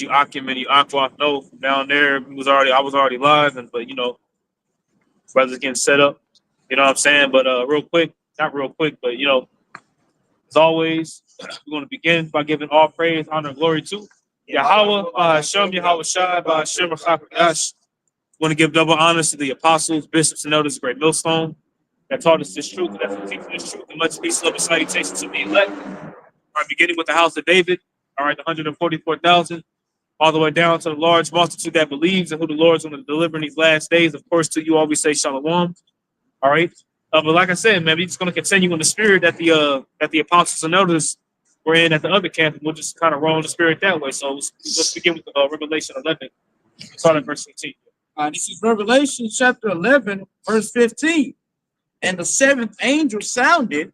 You Akim and you Aqua. No, down there I was already live, and but brothers getting set up. You know what I'm saying? But real quick, not real quick, but as always, we're going to begin by giving all praise, honor, and glory to Yahweh, Hashem, Yahweh Shai, Hashem, Rachakash. Want to give double honors to the apostles, bishops, and elders of Great Millstone that taught us this truth, and that's teaching this truth, and much peace, love, and salutations to the elect. All right, beginning with the house of David, all right, the 144,000, all the way down to the large multitude that believes and who the Lord's going to deliver in these last days. Of course, to you all we say shalom. All right. But like I said, man, we're just going to continue in the spirit that the apostles and elders were in at the other camp, and we'll just kind of roll in the spirit that way. So let's begin with Revelation 11, starting verse 15. This is Revelation chapter 11, verse 15. And the seventh angel sounded,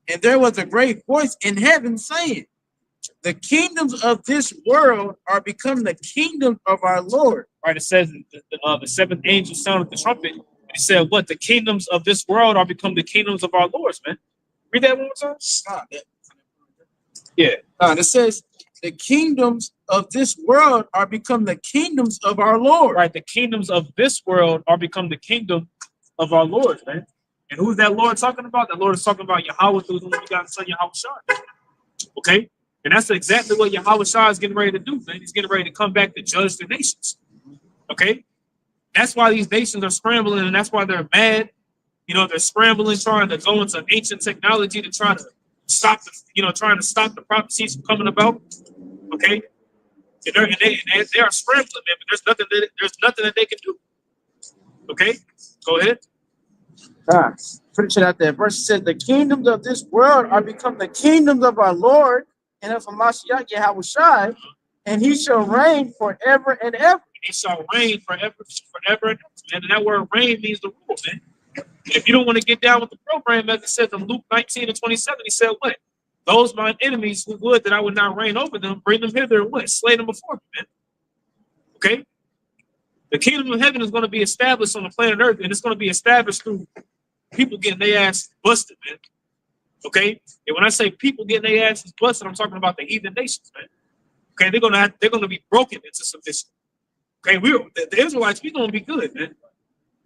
and there was a great voice in heaven saying, the kingdoms of this world are become the kingdoms of our Lord. Right, it says the seventh angel sounded the trumpet. He said, what? The kingdoms of this world are become the kingdoms of our lords, man. Read that one more time. Yeah. It says, the kingdoms of this world are become the kingdoms of our Lord. Right, the kingdoms of this world are become the kingdom of our Lord, man. And who's that Lord talking about? That Lord is talking about Yahweh through whom we got to son Yahweh Shai. Okay? And that's exactly what Yahweh Shai is getting ready to do, man. He's getting ready to come back to judge the nations. Okay? That's why these nations are scrambling, and that's why they're mad. They're scrambling, trying to go into ancient technology to try to stop trying to stop the prophecies from coming about. Okay, and they are scrambling, man. But there's nothing that they can do. Okay, go ahead. Finish it out there. Verse says, the kingdoms of this world are become the kingdoms of our Lord and of Hamashiach Yahweh Shai, and he shall reign forever and ever. He shall reign forever and ever. And that word reign means the rule, man. If you don't want to get down with the program, as it says in Luke 19:27, he said, what? Those mine enemies who would that I would not reign over them, bring them hither and what? Slay them before me, man. Okay? The kingdom of heaven is going to be established on the planet Earth, and it's going to be established through people getting their ass busted, man. Okay? And when I say people getting their asses busted, I'm talking about the heathen nations, man. Okay, they're going to be broken into submission. Okay, the Israelites, we're gonna be good, man.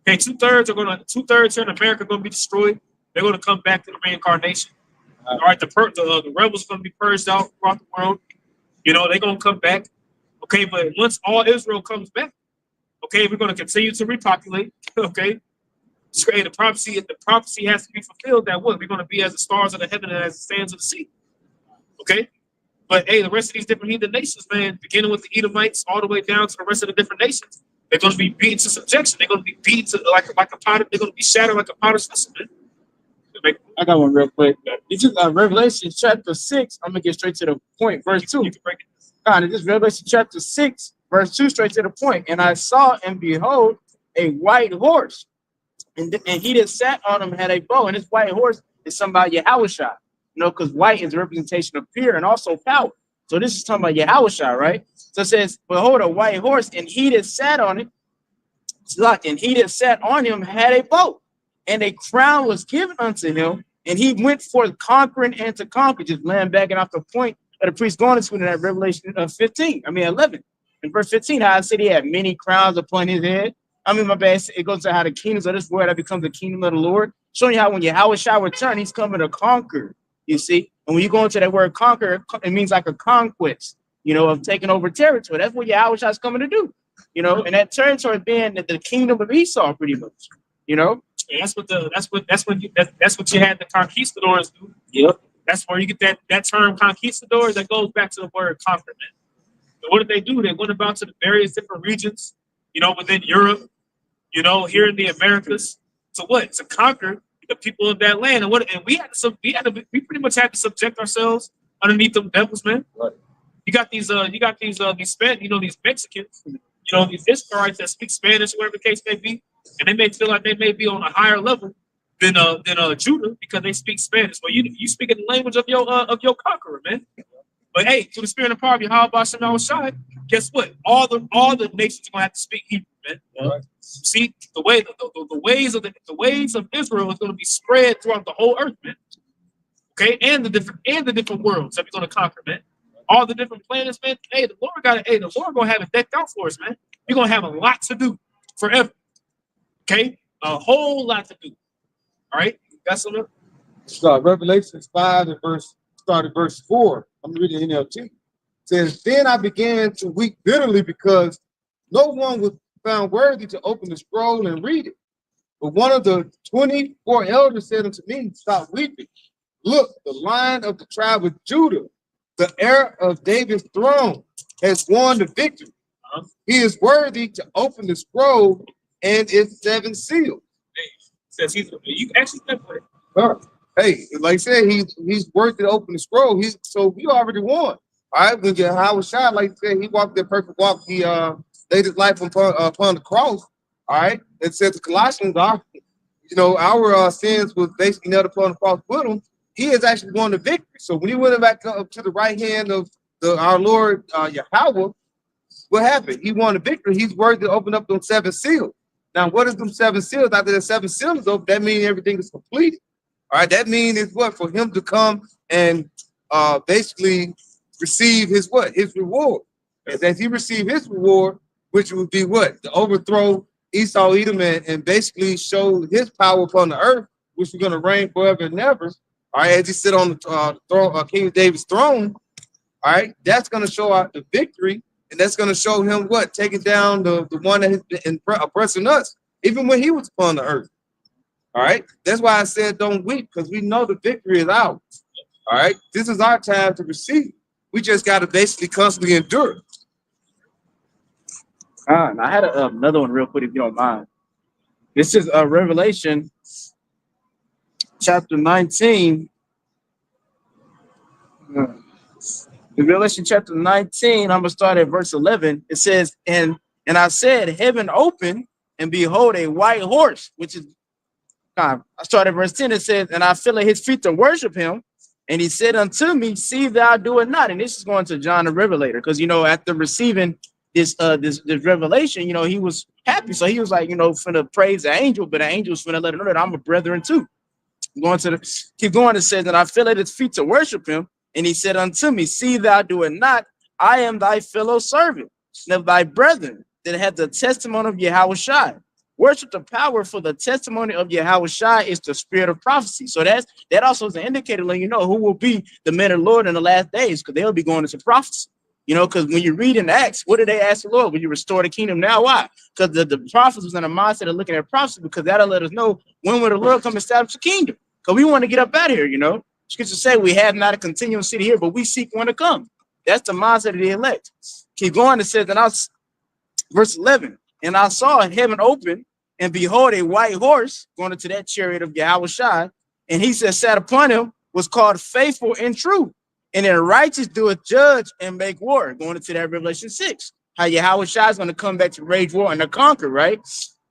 Okay, two-thirds here in America are gonna be destroyed. They're gonna come back to the reincarnation. All right, the rebels are gonna be purged out throughout the world. They're gonna come back. Okay, but once all Israel comes back, okay, we're gonna continue to repopulate. Okay, the prophecy has to be fulfilled. That what we're gonna be as the stars of the heaven and as the sands of the sea. Okay. But hey, the rest of these different heathen nations, man, beginning with the Edomites all the way down to the rest of the different nations, they're going to be beaten to subjection. They're going to be beaten to like a pot. They're going to be shattered like a potter's vessel, man. I got one real quick. This is Revelation chapter 6. I'm gonna get straight to the point. Verse 2. You can break it. This is Revelation chapter 6, verse 2, straight to the point. And I saw and behold a white horse, and he that sat on him had a bow, and this white horse is somebody Yahweh Shai. Because white is a representation of fear and also power. So this is talking about Yahweh Shai, right? So it says, behold, a white horse, and he that sat on it, and he that sat on him had a bow, and a crown was given unto him, and he went forth conquering and to conquer, just laying back and off the point that the priest going into in that Revelation 11. In verse 15, how I said he had many crowns upon his head. My bad, it goes to how the kingdoms of this world have become the kingdom of the Lord, showing you how when Yahweh Shai return, he's coming to conquer. You see, and when you go into that word conquer, it means like a conquest, of taking over territory. That's what Yahweh Shai is coming to do, and that territory being the kingdom of Esau, pretty much, And that's what you had the conquistadors do. Yep. That's where you get that term conquistador that goes back to the word conquer, man. And what did they do? They went about to the various different regions, within Europe, here in the Americas, to conquer the people of that land, and we pretty much had to subject ourselves underneath them devils, man. Right. You got these these Mexicans, these Israelites that speak Spanish, whatever the case may be, and they may feel like they may be on a higher level than Judah because they speak Spanish. Well, you speak in the language of your conqueror, man. But hey, through the spirit and power of Yahweh Shem Shai, guess what? All the nations are gonna have to speak Hebrew, man. Right. See, the ways of Israel is going to be spread throughout the whole earth, man. Okay, and the different worlds that we're going to conquer, man. all the different planets, man. Hey, the Lord gonna have it decked out for us, man. You're gonna have a lot to do forever. Okay, a whole lot to do. All right, got something? So Revelation 5 and verse 4. I'm reading NLT. It says, then I began to weep bitterly because no one was found worthy to open the scroll and read it. But one of the 24 elders said unto me, stop weeping. Look, the Lion of the tribe of Judah, the heir of David's throne, has won the victory. He is worthy to open the scroll and its 7 seals. Says you actually for it. Hey, like I said, he's worthy to open the scroll. So we already won. All right, when Howard shot, like I said, he walked that perfect walk. He laid his life upon the cross. All right, it says the Colossians are, our sins was basically nailed upon the cross with him. He has actually won the victory. So when he went back up to the right hand of our Lord Yahweh, what happened? He won the victory. He's worthy to open up those 7 seals. Now, what is them 7 seals? After the 7 seals open, that means everything is completed. All right, that means it's what? For him to come and basically receive his what? His reward. And as he received his reward, which would be what? To overthrow Esau, Edom, and basically show his power upon the earth, which is going to reign forever and ever. All right, as he sit on the throne, King David's throne. All right, that's going to show out the victory, and that's going to show him what? Taking down the one that has been oppressing us, even when he was upon the earth. All right, that's why I said don't weep, because we know the victory is ours. All right, this is our time to receive. We just got to basically constantly endure. And I had another one real quick, if you don't mind. This is Revelation chapter 19. In Revelation chapter 19, I'm gonna start at verse 11. It says, and I said, heaven opened, and behold, a white horse, which is I started at verse 10. It says, and I fell at his feet to worship him. And he said unto me, see thou do it not. And this is going to John the Revelator, because after receiving this revelation, he was happy. So he was like, finna praise the angel, but the angel's finna let him know that I'm a brethren too. Keep going. It says, and I fell at his feet to worship him. And he said unto me, see thou do it not. I am thy fellow servant, and of thy brethren that have the testimony of Yahushua. Worship the power, for the testimony of Yahushua is the spirit of prophecy. So that also is an indicator, letting you know who will be the men of the Lord in the last days, because they'll be going into prophecy. Because when you read in Acts, what did they ask the Lord? Will you restore the kingdom now? Why? Because the prophets was in a mindset of looking at prophecy, because that'll let us know when will the Lord come establish the kingdom. Because we want to get up out of here, Scripture say we have not a continual city here, but we seek one to come. That's the mindset of the elect. Keep going. It says, verse 11, and I saw heaven open, and behold, a white horse going into that chariot of Yahushua. And he said, sat upon him, was called faithful and true. And in righteous doeth judge and make war. Going into that Revelation 6. How Yahushua is going to come back to wage war and to conquer, right?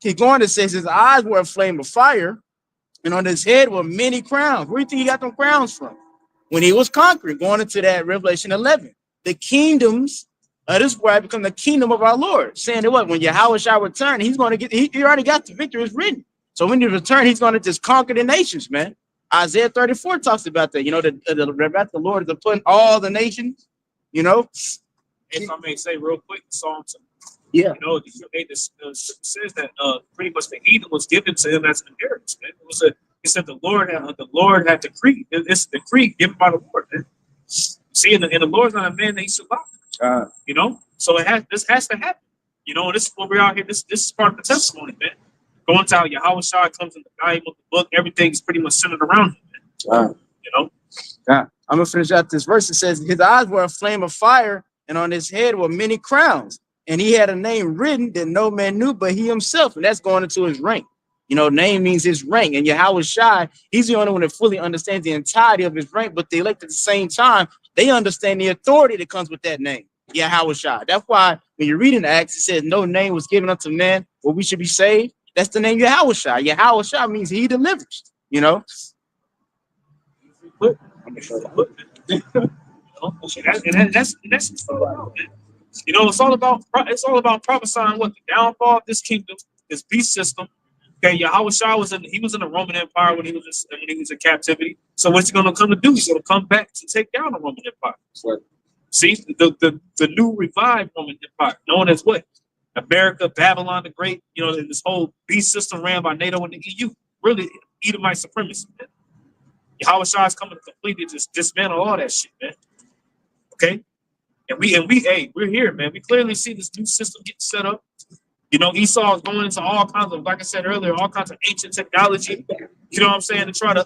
Keep going. It says his eyes were a flame of fire, and on his head were many crowns. Where do you think he got them crowns from? When he was conquering, going into that Revelation 11. The kingdoms, this is where I become the kingdom of our Lord. Saying that what? When Yahushua return, he's going to get, he already got the victory, it's written. So when he return, he's going to just conquer the nations, man. Isaiah 34 talks about that, the Lord is upon all the nations, If I may say real quick, Psalms. Yeah. It says that pretty much the heathen was given to him as an inheritance, man. It said the Lord had decreed. It's the decree given by the Lord, man. See, and the Lord's not a man that he should lie. So this has to happen. And this is what we're out here. This is part of the testimony, man. Going to how Yahushua comes in the volume of the book, everything's pretty much centered around him, man. I'm gonna finish out this verse. It says, his eyes were a flame of fire, and on his head were many crowns. And he had a name written that no man knew but he himself. And that's going into his rank. Name means his rank. And Yahushua, he's the only one that fully understands the entirety of his rank. But the elect at the same time, they understand the authority that comes with that name, Yahushua. That's why when you read in Acts, it says no name was given unto man where we should be saved. That's the name Yahushua. Yahushua means he delivers, That's it's all about prophesying what the downfall of this kingdom, this beast system. Okay, Yahushua was in the Roman Empire when he was in captivity. So what's he going to come to do? He's going to come back to take down the Roman Empire. See, the new revived Roman Empire, known as what? America, Babylon the Great, you know, this whole beast system ran by NATO and the EU, really Edomite supremacy, man. Yahweh Shah is coming to completely just dismantle all that shit, man. Okay? And hey, we're here, man. We clearly see this new system getting set up. You know, Esau is going into all kinds of, like I said earlier, all kinds of ancient technology. You know what I'm saying? To try to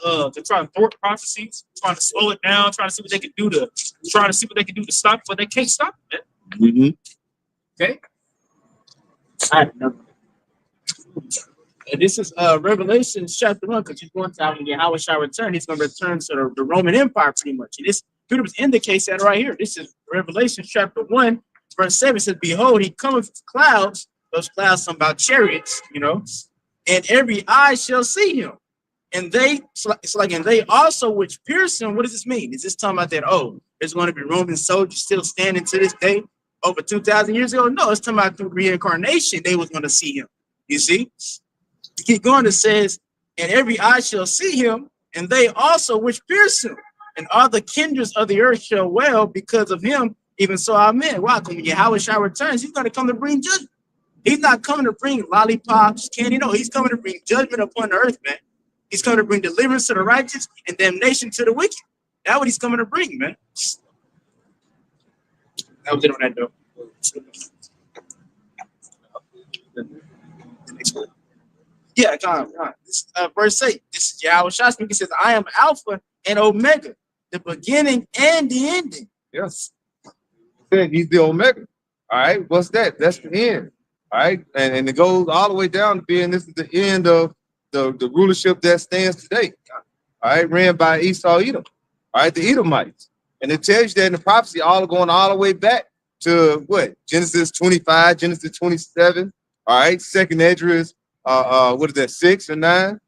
thwart prophecies, trying to slow it down, trying to see what they can do to stop, but they can't stop it, man. Mm-hmm. Okay? All right, no. And this is Revelation chapter 1, because he's going to when Yahweh shall return, he's going to return to the Roman Empire pretty much. And this pretty much indicates that right here. This is Revelation chapter 1, verse 7. It says, behold, he cometh with clouds. Those clouds talking about chariots, you know, and every eye shall see him. And they also which pierce him. What does this mean? Is this talking about that, oh, there's going to be Roman soldiers still standing to this day over 2,000 years ago? No, it's talking about through reincarnation, they was going to see him. You see? Keep going, it says, and every eye shall see him, and they also which pierce him, and all the kindreds of the earth shall wail because of him, even so amen. Why? When Yahweh shall returns, he's going to come to bring judgment. He's not coming to bring lollipops, candy. No, he's coming to bring judgment upon the earth, man. He's coming to bring deliverance to the righteous and damnation to the wicked. That's what he's coming to bring, man. That was it on that though. Yeah, come on. This, verse 8. This is Yahweh Shah speaking. He says, I am Alpha and Omega, the beginning and the ending. Yes. Said he's the Omega. All right. What's that? That's the end. All right. And it goes all the way down to being this is the end of the rulership that stands today. All right. Ran by Esau Edom. All right. The Edomites. And it tells you that in the prophecy, all going all the way back to what? Genesis 25, Genesis 27. All right. Second Esdras, what is that? 6 or 9.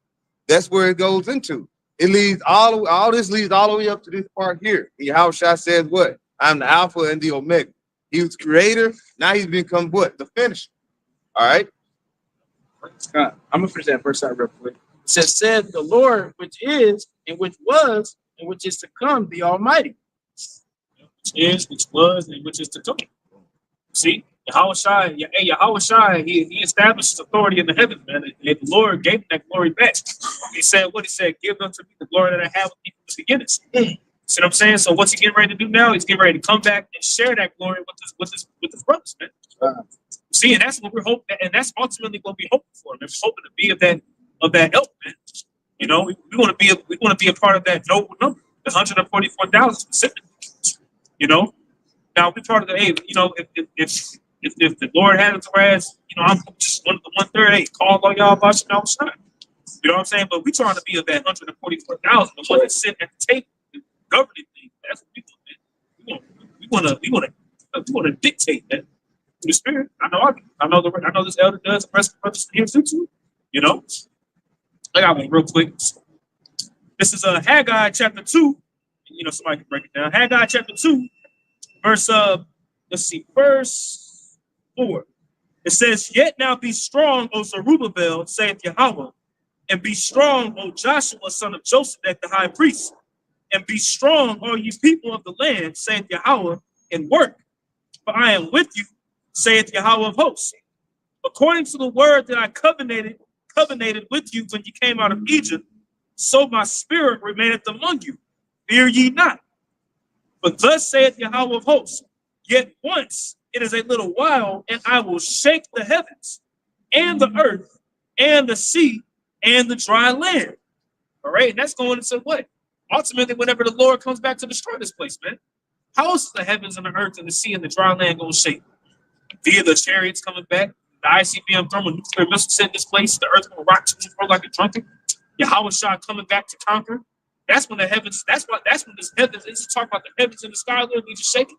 That's where it goes into. It leads all this leads all the way up to this part here. Yahweh Shah says what? I'm the Alpha and the Omega. He was creator. Now he's become what? The finisher. All right. I'm gonna finish that verse out real quick. It says, said the Lord, which is, and which was, and which is to come, the Almighty. Which is, which was, and which is to come. See, Yahweh Shai, he established his authority in the heavens, man. And the Lord gave him that glory back. He said, what he said, give unto me the glory that I have with you from the beginnings. See what I'm saying? So what's he getting ready to do now? He's getting ready to come back and share that glory with his brothers, man. See, and that's what we're hoping, and that's ultimately what we're hoping for. We're hoping to be of that ilk, man. You know, we want to be a part of that noble number, the 144,000 specifically. You know, now we're part of the you know, if the Lord had it to whereas, you know, I'm just one of the 1/3, hey, call all y'all about your shine. You know what I'm saying? But we trying to be of that 144,000, the one that sit at the table and governing things. That's what we want, man. We want to dictate that. The spirit, I know this elder does. The rest of the brothers here too. You know, I got one real quick. This is Haggai chapter 2. You know, somebody can break it down. Haggai chapter 2, verse verse 4. It says, "Yet now be strong, O Zerubbabel, saith Yahweh, and be strong, O Joshua, son of Josedek, the high priest, and be strong, all you people of the land, saith Yahweh, and work, for I am with you, saith Yahweh of hosts. According to the word that I covenanted with you when you came out of Egypt, so my spirit remaineth among you. Fear ye not. But thus saith Yahweh of hosts, yet once it is a little while, and I will shake the heavens, and the earth, and the sea, and the dry land." All right, and that's going into what? Ultimately, whenever the Lord comes back to destroy this place, man. How is the heavens and the earth and the sea and the dry land going to shake? Via the chariots coming back, the ICBM thermonuclear missiles hit this place, the earth will rock to and fro like a drunken. Yahweh Shah coming back to conquer. That's when the heavens, that's when this heavens, it's talking about the heavens and the sky literally just shaking.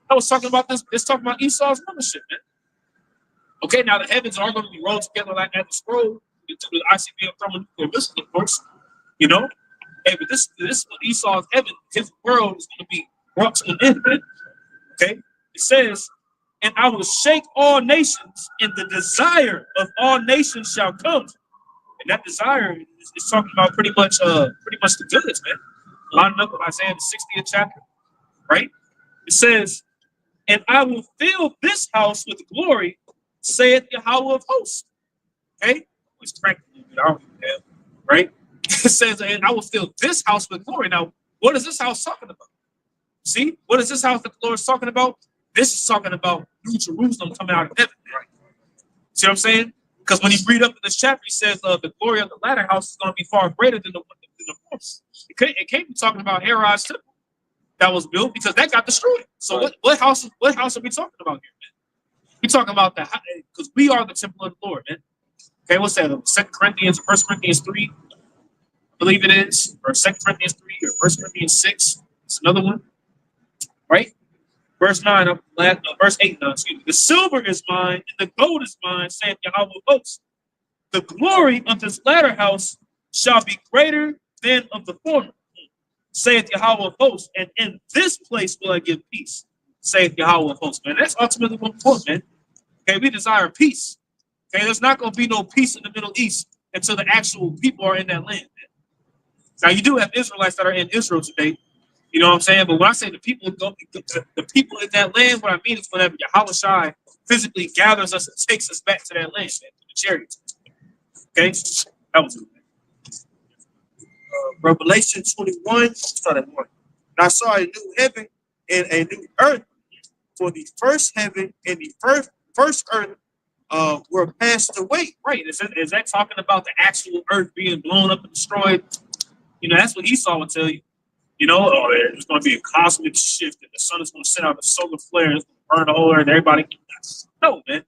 I was talking about this, it's talking about Esau's mothership, man. Okay, now the heavens are going to be rolled together like at the scroll into the ICBM thermonuclear missiles, of course. You know? Hey, but this is what Esau's heaven, his world is going to be brought to an end, man. Okay? It says, "And I will shake all nations, and the desire of all nations shall come." And that desire is talking about pretty much the goods, man. Lining up with Isaiah the 60th chapter, right? It says, and I will fill this house with glory, saith Yahweh of hosts. Okay? It's practically, I don't even have, right? It says, and I will fill this house with glory. Now, what is this house talking about? See, what is this house that the Lord is talking about? This is talking about New Jerusalem coming out of heaven, right? See what I'm saying? Because when you read up in this chapter, he says the glory of the latter house is going to be far greater than the former. It can't be talking about Herod's temple that was built because that got destroyed. So right. what house are we talking about here, man? We're talking about the because we are the temple of the Lord, man. Okay, what's that? 2 Corinthians, 1 Corinthians 3, I believe it is, or 2 Corinthians 3, or 1 Corinthians 6. It's another one, right? Verse 9, verse 8, no, excuse me. The silver is mine, and the gold is mine, saith Yahweh of hosts. The glory of this latter house shall be greater than of the former, saith Yahweh of hosts. And in this place will I give peace, saith Yahweh of hosts. Man, that's ultimately what we want, man. Okay, we desire peace. Okay, there's not going to be no peace in the Middle East until the actual people are in that land, man. Now, you do have Israelites that are in Israel today. You know what I'm saying? But when I say the people people in that land, what I mean is whenever Yahweh Shai physically gathers us and takes us back to that land, man, to the chariots. Okay? That was it. Revelation 21, start at 1. And I saw a new heaven and a new earth, for the first heaven and the first earth were passed away. Right. Is that talking about the actual earth being blown up and destroyed? You know, that's what Esau would tell you. You know, there's going to be a cosmic shift, and the sun is going to send out a solar flare, it's going to burn the whole earth. Everybody, no, man.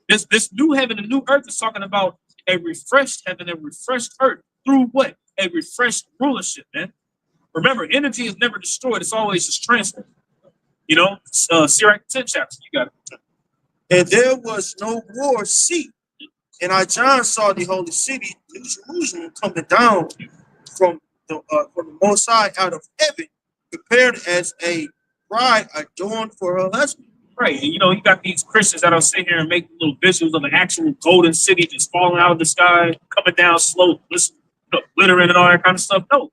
This new heaven and new earth is talking about a refreshed heaven and refreshed earth through what? A refreshed rulership, man. Remember, energy is never destroyed; it's always just transferred. You know, Sirach 10 chapter, you got it. And there was no war sea, and I John saw the holy city, New Jerusalem, coming down from the Most High out of heaven, prepared as a bride adorned for her husband. Right, and you know, you got these Christians that are sitting here and making little visuals of an actual golden city just falling out of the sky, coming down slow, glittering and all that kind of stuff. No,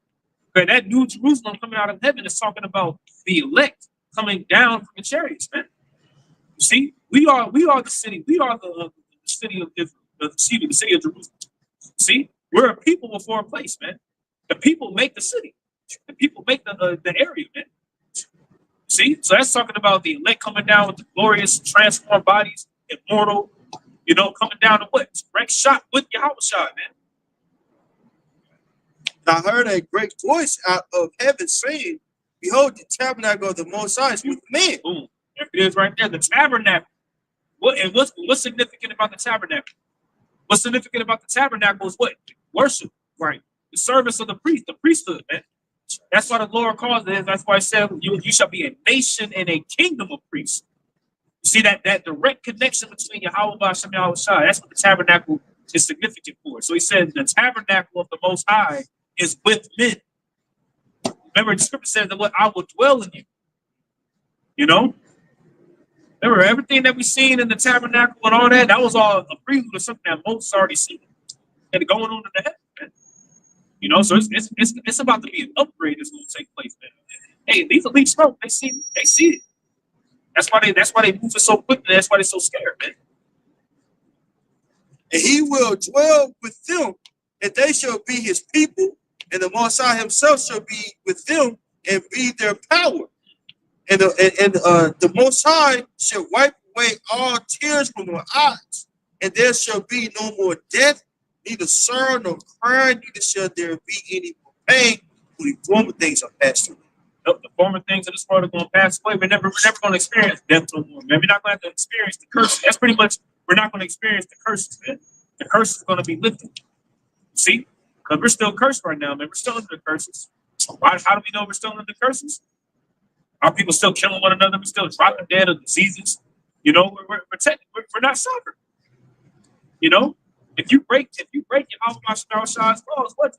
okay, that New Jerusalem coming out of heaven is talking about the elect coming down from the chariots, man. You see, we are the city. We are the city of Israel, the city of Jerusalem. See, we're a people before a place, man. The people make the city. The people make the area, man. See? So that's talking about the elect coming down with the glorious, transformed bodies, immortal, you know, coming down to what? Direct shot with Yahweh Shai, man. And I heard a great voice out of heaven saying, behold, the tabernacle of the Most High is with men. Boom. There it is right there. The tabernacle. What's significant about the tabernacle? What's significant about the tabernacle is what? Worship, right? The service of the priest, the priesthood, man. That's why the Lord calls it. That's why I said you shall be a nation and a kingdom of priests. You see that direct connection between Yahweh Hashem and Yahweh Shai. That's what the tabernacle is significant for. So he said the tabernacle of the Most High is with men. Remember, the scripture says that what I will dwell in you. You know? Remember, everything that we seen in the tabernacle and all that, that was all a prelude of something that Moses already seen. And going on in the heaven, man. You know, so it's about to be an upgrade that's going to take place, man. Hey, these elite smoke, they see it. That's why they move it so quickly. That's why they're so scared, man. And he will dwell with them, and they shall be his people, and the Most High himself shall be with them and be their power. And the Most High shall wipe away all tears from their eyes, and there shall be no more death, neither sorrow nor crying, neither shall there be any more pain, for the former things are passed away. Nope, the former things of this world are going to pass away. We're never going to experience death no more, man. We're not going to have to experience the curses. That's pretty much, we're not going to experience the curses, man. The curse is going to be lifted. See? Because we're still cursed right now, man. We're still under the curses. How do we know we're still under the curses? Are people still killing one another? We're still dropping dead of diseases. You know, we're not sovereign. You know? If you break your Shai's laws, what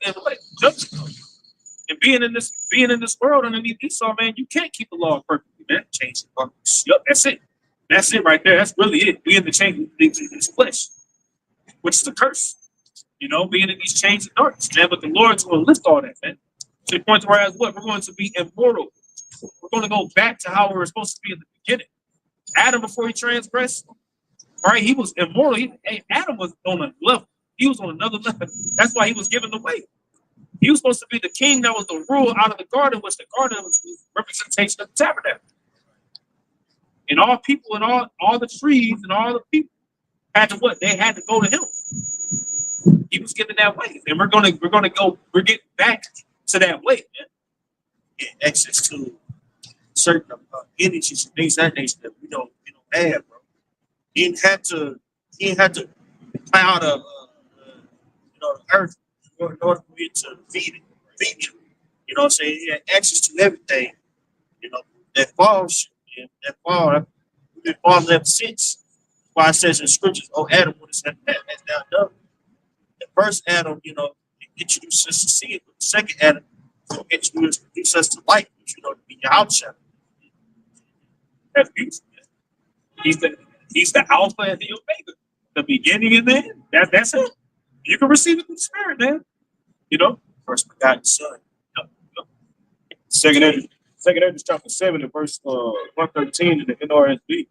judgment? And being in this world underneath Esau, man, you can't keep the law perfectly, man. Change the law. Yep, that's it. That's it right there. That's really it. Being the change of things in his flesh, which is the curse. You know, being in these chains of darkness, man. But the Lord's going to lift all that, man. To the point to where we're going to be immortal. we're going to go back to how we were supposed to be in the beginning. Adam, before he transgressed, right? He was immortal. Adam was on a level. He was on another level. That's why he was given away. He was supposed to be the king that was the rule out of the garden, which the garden was the representation of the tabernacle. And all people and all the trees and all the people had to what? They had to go to him. He was given that way. And we're getting back to that way, man. Get access to certain energies and things of that nature that we don't have, bro. He didn't have to plow the the earth in order for it to feed him. You know what I'm saying? He had access to everything. You know, that falls, we've been falling ever since. Why it says in scriptures, oh, Adam would have said that, that's now done. The first Adam, introduced us to sin, but the second Adam introduced us to life, which to be your outside. That's beautiful. He's the Alpha and the Omega, the beginning and the end. That's it. You can receive it through the Spirit, man. First begotten Son. Second Ezra chapter 7 and verse 113 in the NRSV.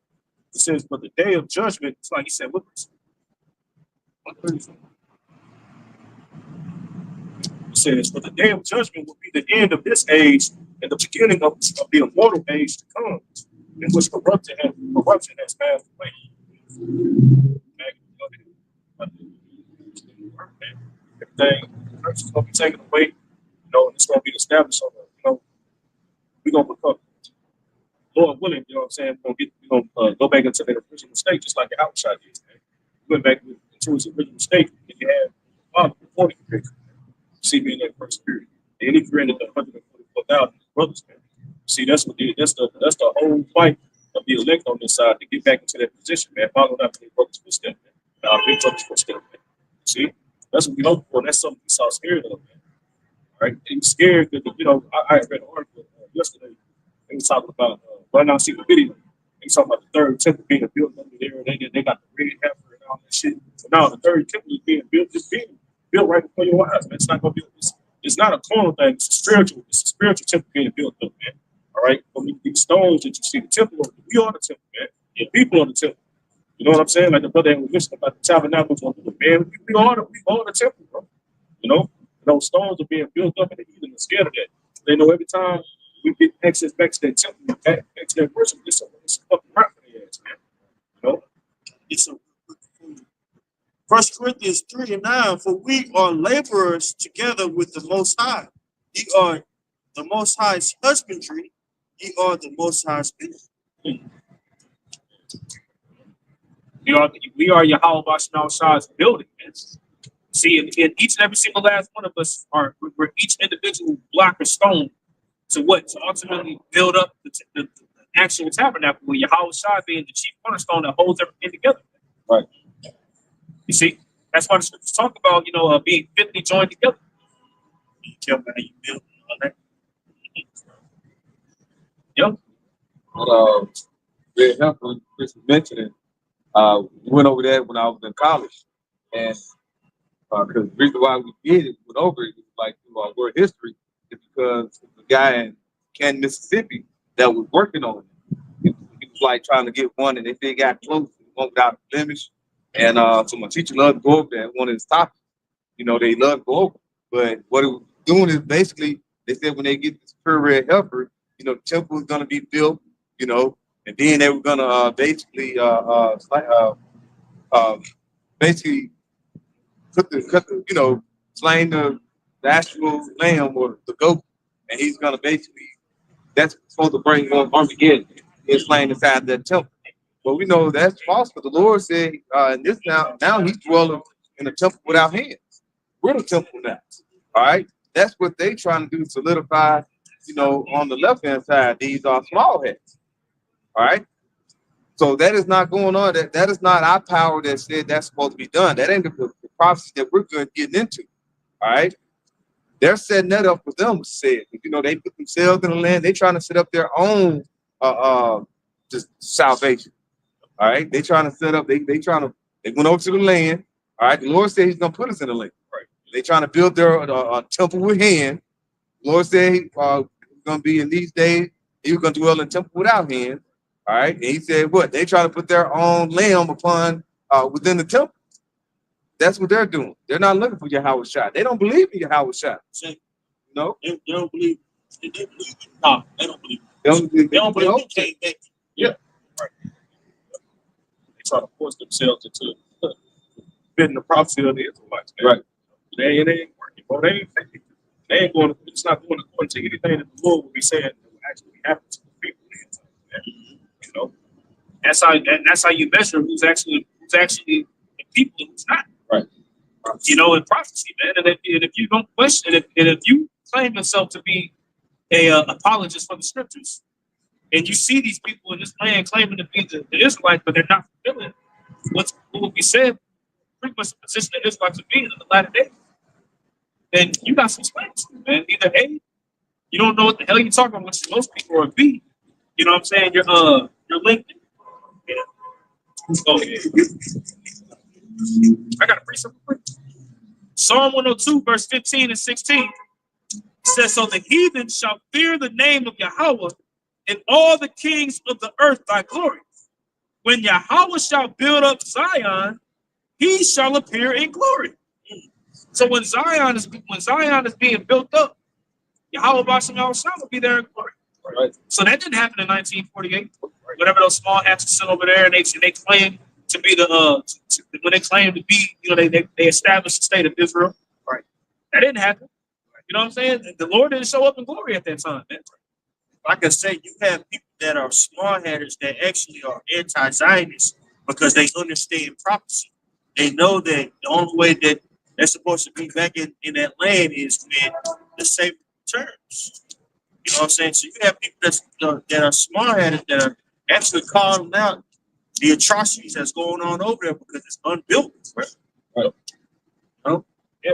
It says, "But the day of judgment," it's like he said, what was it? It says, "But the day of judgment will be the end of this age and the beginning of the immortal age to come, in which corruption has passed away." Everything is going to be taken away, and it's going to be established on we're going to become, Lord willing, you know what I'm saying, we're going to go back into that original state, just like the outside did, man. We went back into his original state, and you had Father before the creation. See me in that first period. And he created the 144,000 brothers, man. See, that's the whole fight of the elect on this side to get back into that position, man. Follow that big brothers footstep, man. Our big brothers footstep, man. See? That's what we hope for. That's something we saw scared of, man. All right? He was scared because, I read an article yesterday. They was talking about, right now I see the video. They was talking about the third temple being built under there. They got the red heifer and all that shit. So now the third temple is being built, just being built right before your eyes, man. It's not going to be, it's not a carnal thing. It's a spiritual temple being built up, man. All right? From these stones that you see, the temple, we are the temple, man. The people are the temple. You know what I'm saying? Like the brother that was listening about the tabernacle, man, we are the temple, bro. Those stones are being built up and the heathen are scared of that. They know every time we get access back to that temple, back to that worship, it's a fucking rap for the ass, man. It's a 1 Corinthians 3:9, for we are laborers together with the Most High. Ye are the Most High's husbandry, ye are the Most High's business. We are Yahweh Bashar Shah's building, man. See, in each and every single last one of us we're each individual block or stone to ultimately build up the actual tabernacle, with Yahweh Shah being the chief cornerstone that holds everything together. Right. You see, that's why the scriptures talk about, being fitly joined together. You tell me how you build all that. Yep. But Red Heifer, Chris was mentioning, we went over that when I was in college, and because the reason why we went over it, was like our word history, is because the guy in Canton, Mississippi, that was working on it. He was like trying to get one, and they got close, one without a blemish. And so my teacher loved to go over there. One of his topics, they love to go over. But what it was doing is basically, they said when they get this pure red heifer, the temple is going to be built, and then they were going to basically slain the actual lamb or the goat, and he's going to basically, that's supposed to bring on Armageddon. He's slain inside that temple. But we know that's false, because the Lord said, now he's dwelling in a temple without hands. We're the temple now. All right. That's what they trying to do, solidify, on the left-hand side, these are small heads. All right. So that is not going on. That is not our power that said that's supposed to be done. That ain't the prophecy that we're getting into. All right. They're setting that up for them, said. They put themselves in the land. They're trying to set up their own just salvation. All right. They trying to set up, they went over to the land. All right. The Lord said he's going to put us in the land. Right. They trying to build their temple with hand. The Lord said he's going to be in these days, He was going to dwell in the temple without hands. All right. And he said, what? They try to put their own lamb upon within the temple. That's what they're doing. They're not looking for Yahweh Shai. They don't believe in Yahweh Shai. See, No. they don't believe. They believe it. No, they don't believe. They don't believe. They don't believe he came back. They try to force themselves into fitting the prophecy of the Israelites. Man. Right. It ain't working, bro. They ain't going. It's not going according to anything that the Lord will be saying that will actually happen to the people. Man. You know, that's how you measure who's actually the people and who's not. Right. You know, in prophecy, man. And if you don't question it, and if you claim yourself to be a apologist for the scriptures, and you see these people in this land claiming to be the Israelites, but they're not fulfilling what will be said, pretty much the position the Israelites are being in the latter days, then you got some explanations, man. Either A, you don't know what the hell you're talking about, which most people, or B, you know what I'm saying? You're linked. Yeah. Oh, yeah. I got to preach something quick. Psalm 102, verse 15 and 16 says, so the heathen shall fear the name of Yahweh, and all the kings of the earth thy glory. When Yahweh shall build up Zion, he shall appear in glory. So when Zion is being built up, Yahweh Bashem Yahushua will be there in glory. Right. So that didn't happen in 1948. Whatever those small hats sit over there, and they claim to be when they claim to be, you know, they established the state of Israel. Right. That didn't happen. You know what I'm saying? The Lord didn't show up in glory at that time, man. Like I say, you have people that are small-headers that actually are anti-Zionists because they understand prophecy. They know that the only way that they're supposed to be back in that land is when the Savior returns. You know what I'm saying? So you have people that are small-headed that are actually calling out the atrocities that's going on over there because it's unbuilt. Right. Oh, yeah.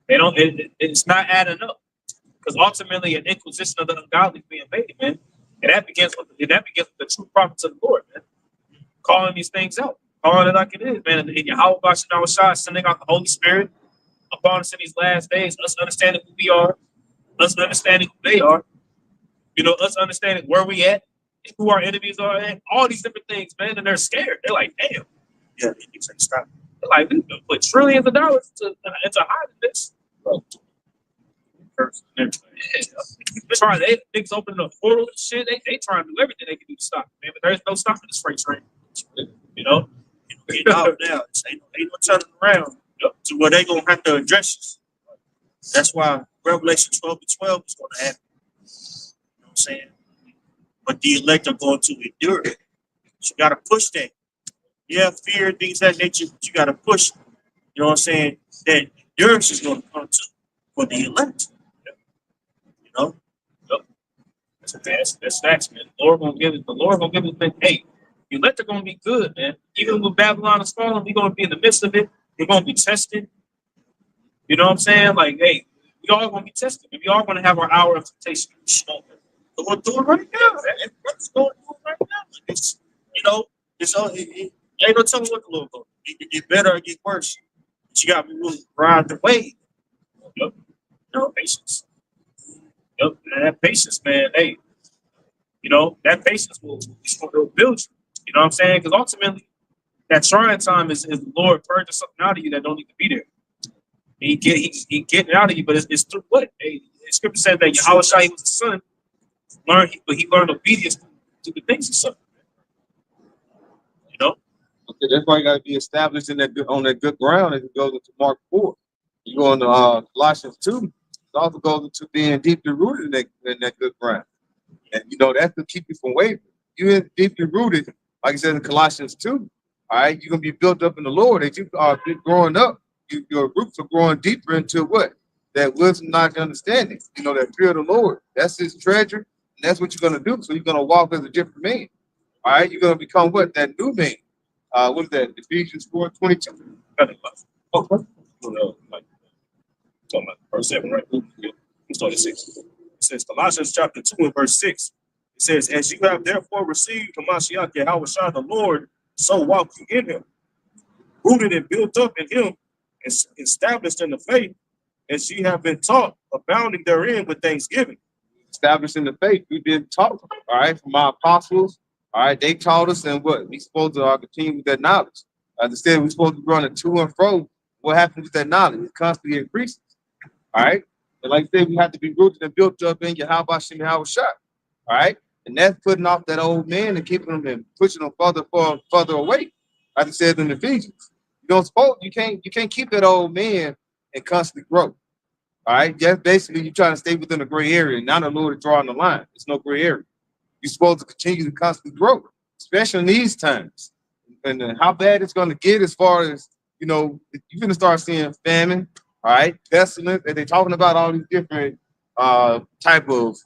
They don't. It's not adding up. Because ultimately, an inquisition of the ungodly being made, man, and that begins with the true prophets of the Lord, man, calling these things out, calling it like it is, man. And Yahweh Bashem Yahushua sending out the Holy Spirit upon us in these last days, us understanding who we are, us understanding who they are, you know, us understanding where we at, who our enemies are, and all these different things, man. And they're scared. They're like, damn, Yeah, you say stop. they're like, we put trillions of dollars into hiding this. Bro. That's right. They niggas opening up portals and shit. They trying to do everything they can do to stop it, man. But there's no stopping this freight train. You know? Get out now. Ain't no turning around to where they gonna have to address us. That's why Revelation 12 to 12 is gonna happen. You know what I'm saying? But the elect are going to endure it. So you gotta push that. Yeah, fear, things of that nature, but you gotta push. You know what I'm saying? That endurance is gonna come to for the elect. You know? That's facts, man. The Lord gonna give it. Hey, the elect are gonna be good, man. Even when Babylon is falling, we're gonna be in the midst of it. We're gonna be tested. You know what I'm saying? Like, hey, we all gonna be tested. We all gonna have our hour of temptation. Going through it right now. It's going through it right now. It's, you know, it ain't no telling what the Lord going. It can get better or get worse. But you gotta be willing to ride the wave. Yep. You know, patience. Yep, and that patience, man. Hey, you know, that patience will build you. You know what I'm saying? Because ultimately, that trying time is the Lord purging something out of you that don't need to be there. He getting it out of you, but it's through what? Hey, the scripture says that Yahweh Shai was the son, but he learned obedience to the things of son. You know? Okay, that's why you got to be established in on that good ground as it goes into Mark 4. You go into Colossians 2, it also goes into being deeply rooted in that good ground. And, you know, that's to keep you from wavering. You're deeply rooted, like I said in Colossians 2, all right? You're going to be built up in the Lord. As you are growing up, your roots are growing deeper into what? That wisdom, knowledge, understanding. You know, that fear of the Lord. That's his treasure, and that's what you're going to do. So you're going to walk as a different man. All right? You're going to become what? That new man. What is that? Ephesians 4:22. Oh, no, like, talking about verse 7, right? Let's start at 6. It says Colossians chapter 2 and verse 6. It says, as you have therefore received Hamashiach Yahushua the Lord, so walk you in him, rooted and built up in him, and established in the faith, as ye have been taught, abounding therein with thanksgiving. established in the faith. We've been taught, all right, from our apostles. All right, they taught us, and what we supposed to continue with that knowledge. As I said, we're supposed to be running to and fro. What happens with that knowledge? It constantly increases. All right, and like I said, we have to be rooted and built up in Yahweh Shem Yahweh Shah. All right, and that's putting off that old man and keeping them and pushing them further away. Like I said in Ephesians, you can't keep that old man and constantly grow. All right, just basically you're trying to stay within a gray area. Now the Lord is drawing the line. There's no gray area. You're supposed to continue to constantly grow, especially in these times. And how bad it's going to get as far as, you're going to start seeing famine, all right, pestilence, and they're talking about all these different type of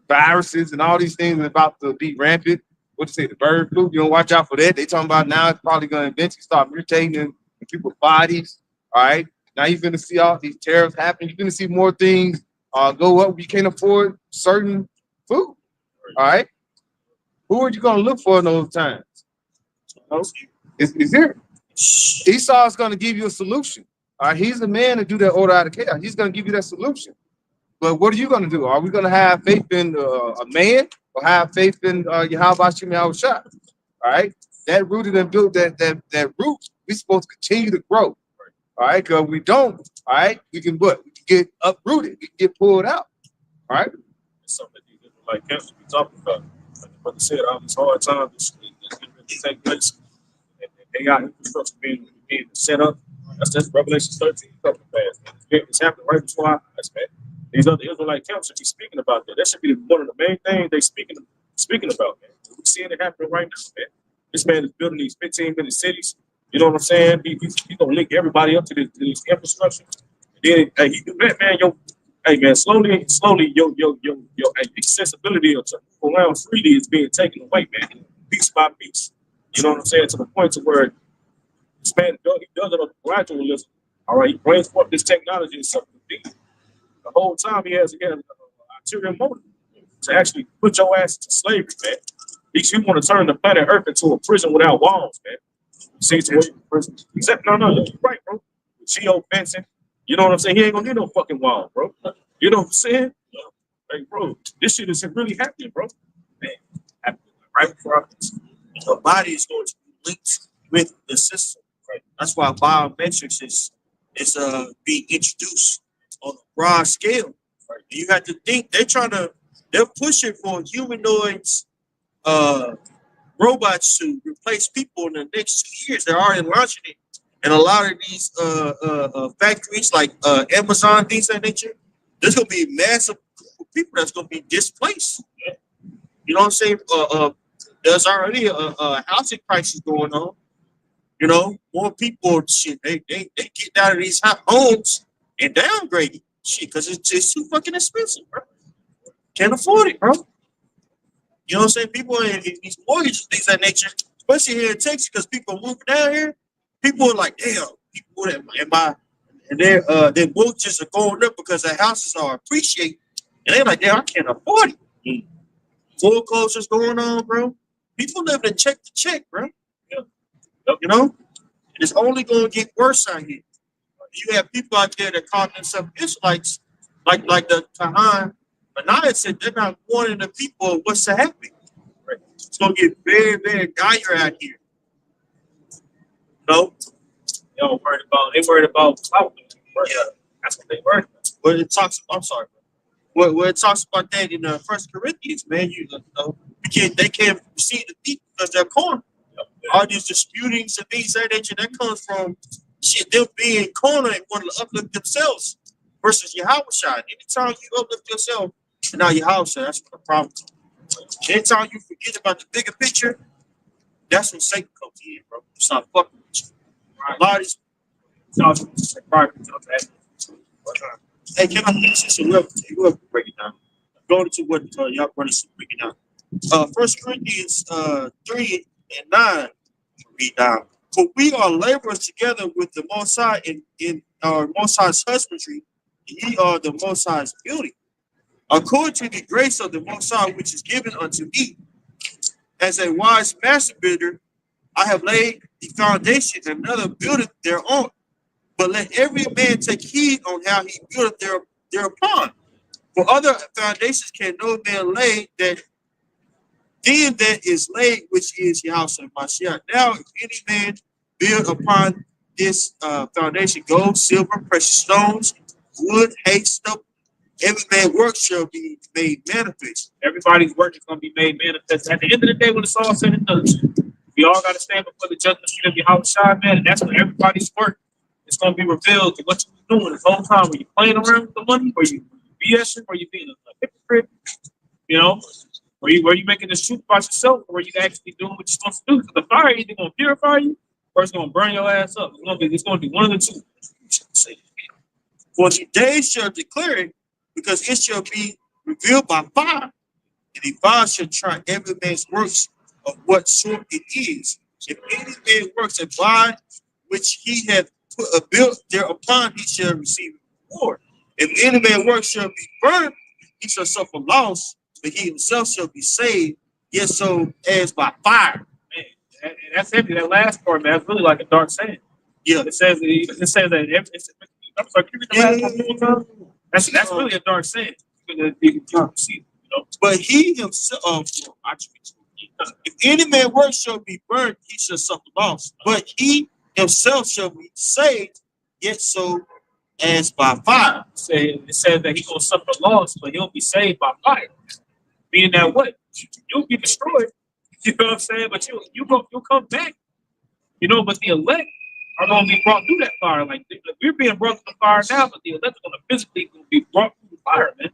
viruses and all these things are about to be rampant. What you say, the bird flu? You don't watch out for that. They talking about now it's probably going to eventually start mutating in people's bodies, all right? Now you're going to see all these tariffs happen. You're going to see more things go up. You can't afford certain food. All right. Who are you going to look for in those times? It's here. Esau is going to give you a solution. All right. He's the man to do that order out of chaos. He's going to give you that solution. But what are you going to do? Are we going to have faith in a man or have faith in Yahweh Shem Yahweh Shah? All right. That rooted and built that root, we're supposed to continue to grow. All right, because we don't, all right, we can get uprooted, we can get pulled out. All right. It's something that these Israelite camps be talking about. Like the brother said, all these hard times that take place, and AI infrastructure being set up. That's Revelation 13 coming fast. It's happening right before our eyes, man. These other Israelite camps should be speaking about that. That should be one of the main things they speaking about, man. We're seeing it happening right now, man. This man is building these 15-minute cities. You know what I'm saying? He's gonna link everybody up to this infrastructure. And then he do that, man. Slowly, your accessibility to move around freely is being taken away, man, piece by piece. You know what I'm saying? To the point to where this man he does it on gradualism. All right, he brings forth this technology and something big. The whole time he has an ulterior motive to actually put your ass into slavery, man. You want to turn the planet Earth into a prison without walls, man. See, except no, you're right, bro. Geo-fencing, you know what I'm saying? He ain't gonna need no fucking wall, bro. You know what I'm saying? Like, bro, this shit is really happening, bro. Man, happening right before our eyes. The body is going to be linked with the system. Right? That's why biometrics is being introduced on a broad scale. Right? You have to think they're pushing for humanoids, robots to replace people in the next 2 years. They're already launching it. And a lot of these factories like Amazon, things of that nature, there's going to be massive people that's going to be displaced. You know what I'm saying? There's already a housing crisis going on. You know, more people, shit, they get out of these homes and downgrade it. Shit, because it's too fucking expensive, bro. Can't afford it, bro. You know what I'm saying? People in these mortgages, things of that nature, especially here in Texas, because people are moving down here. People are like, damn, people and their mortgages are going up because their houses are appreciating. And they're like, damn, I can't afford it. Foreclosures going on, bro. People living check to check, bro. Yeah. You know? And it's only going to get worse out here. You have people out there that call themselves Israelites, like the Tahan. But now it said they're not warning the people what's to happen. Right? It's going to get very, very dire out here. No, They worried about clout. yeah, That's what they worried about. where it talks. I'm sorry, where it talks about that in First Corinthians, man. They can't see the people because they're cornered. All these disputings and things of that nature that comes from shit. Them being cornered and want to uplift themselves versus Yahweh Shai. Anytime you uplift yourself, and now Yahweh Shai, that's what the problem is. Anytime you forget about the bigger picture, that's when Satan comes in, bro. It's not fucking with you. A lot of these. Hey, can I finish this? We'll break it down. Go to what y'all brothers break it down. First Corinthians 3:9. Read down. For we are laborers together with the Most High in our Most High's husbandry, and ye are the Most High's building. According to the grace of the Most High, which is given unto me, as a wise master builder, I have laid the foundation, and another buildeth thereon. But let every man take heed on how he buildeth thereupon. For other foundations can no man lay that then that is laid, which is Yahweh Mashiach. Now, if any man build upon this foundation gold, silver, precious stones, wood, hay, stubble, every man's work shall be made manifest. Everybody's work is going to be made manifest. At the end of the day, when it's all said and done, we all got to stand before the judgment seat of Yahweh Shai, man. And that's when everybody's work is going to be revealed to what you were doing this whole time. Were you playing around with the money? Were you BSing? Were you being a hypocrite? You know? Were you making this truth about yourself, or were you actually doing what you're supposed to do? Because the fire is either going to purify you, or it's going to burn your ass up. It's going to be one of the two. For the day shall declare it, because it shall be revealed by fire, and the fire shall try every man's works of what sort it is. If any man works a bond which he hath built thereupon, he shall receive reward. If any man work shall be burned, he shall suffer loss, but he himself shall be saved, yet so as by fire. Man, that's heavy. That last part, man, that's really like a dark saying. Yeah. It says that. I'm sorry, can you read the last one one more time? That's really a dark saying. You can see, you know. But he himself, if any man work shall be burned, he shall suffer loss. But he himself shall be saved, yet so as by fire. It says that he's gonna suffer loss, but he'll be saved by fire. Meaning that what? You'll be destroyed. You know what I'm saying? But you'll come back. You know, but the elect are gonna be brought through that fire. Like we're being brought through the fire now, but the elect are gonna physically be brought through the fire, man.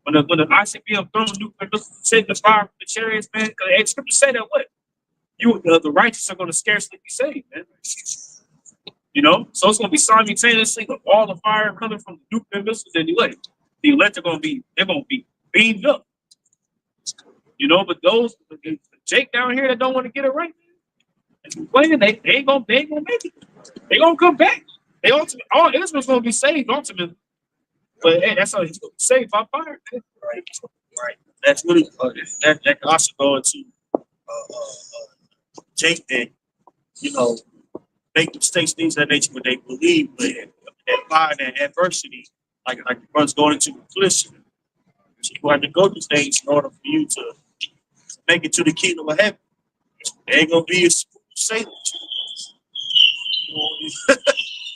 When the ICBM throwing nuclear missiles, take the fire from the chariots, man. Because scripture say that what? The righteous are gonna scarcely be saved, man. You know, so it's gonna be simultaneously with all the fire coming from the nuclear missiles and the elect are gonna be beamed up. You know, but those Jake down here that don't want to get it right, man, they ain't gonna make it. They gonna come back. All Israel's gonna be saved ultimately. But hey, that's how he's gonna be saved by fire, man. Right. That's really that can also go into Jake that, you know, make mistakes, things of that nature, when they believe, but that fire, that adversity, like the brothers going into affliction. So you have to go through things in order for you to make it to the kingdom of heaven. It ain't gonna be a smooth sailing.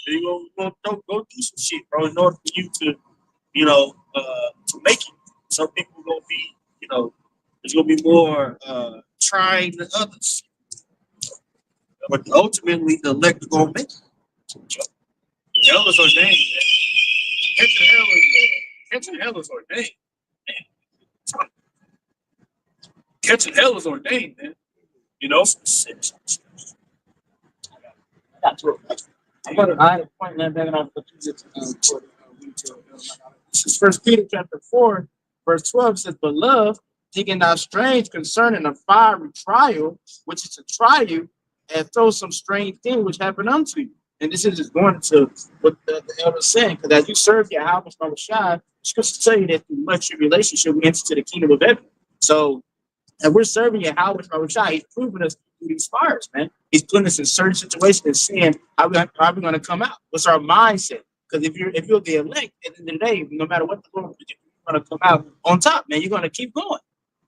You gonna go do some shit, bro, in order for you to, you know, to make it. Some people are gonna be, you know, there's gonna be more trying than others. But ultimately, the elect are gonna make it. Hell is ordained, man. Catching hell is ordained. Man. Catching hell is ordained, man. You know? I had a point that back off the this is 1 Peter chapter 4, verse 12 says, "Beloved, thinking not strange concerning a fiery trial, which is to try you, and throw some strange thing which happened unto you." And this is just going to what the elder saying, because as you serve your house from Shai, Scripture tell you that through much tribulation shall we enter to the kingdom of heaven. So, and we're serving your house from Shai. He's proving us through these fires, man. He's putting us in certain situations and seeing how we going to come out. What's our mindset? Because if you're the elect, at the end of the day, no matter what the Lord do, you're going to come out on top, man. You're going to keep going,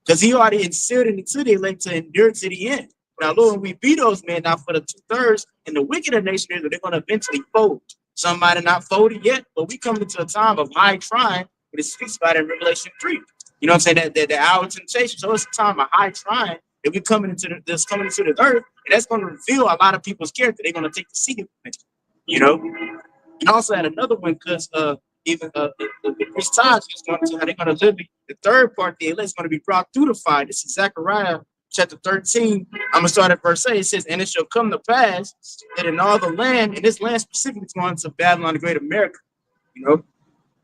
because He already instilled into the elect to endure to the end. Now, Lord, we beat those men now for the 2/3, and the wicked of nation is that they're going to eventually fold. Some might have not folded yet, but we come into a time of high trying, but it speaks about it in Revelation 3. You know what I'm saying? That the hour of temptation. So it's a time of high trying that we're coming into the earth, and that's going to reveal a lot of people's character. They're going to take the seat of it, you know. And also had another one, because even the priest times is going to how they're going to live. The third part, the elect is going to be brought through the fire. This is Zechariah chapter 13. I'm gonna start at verse 8. It says, "And it shall come to pass that in all the land," and this land specifically is going to Babylon, the great America. You know,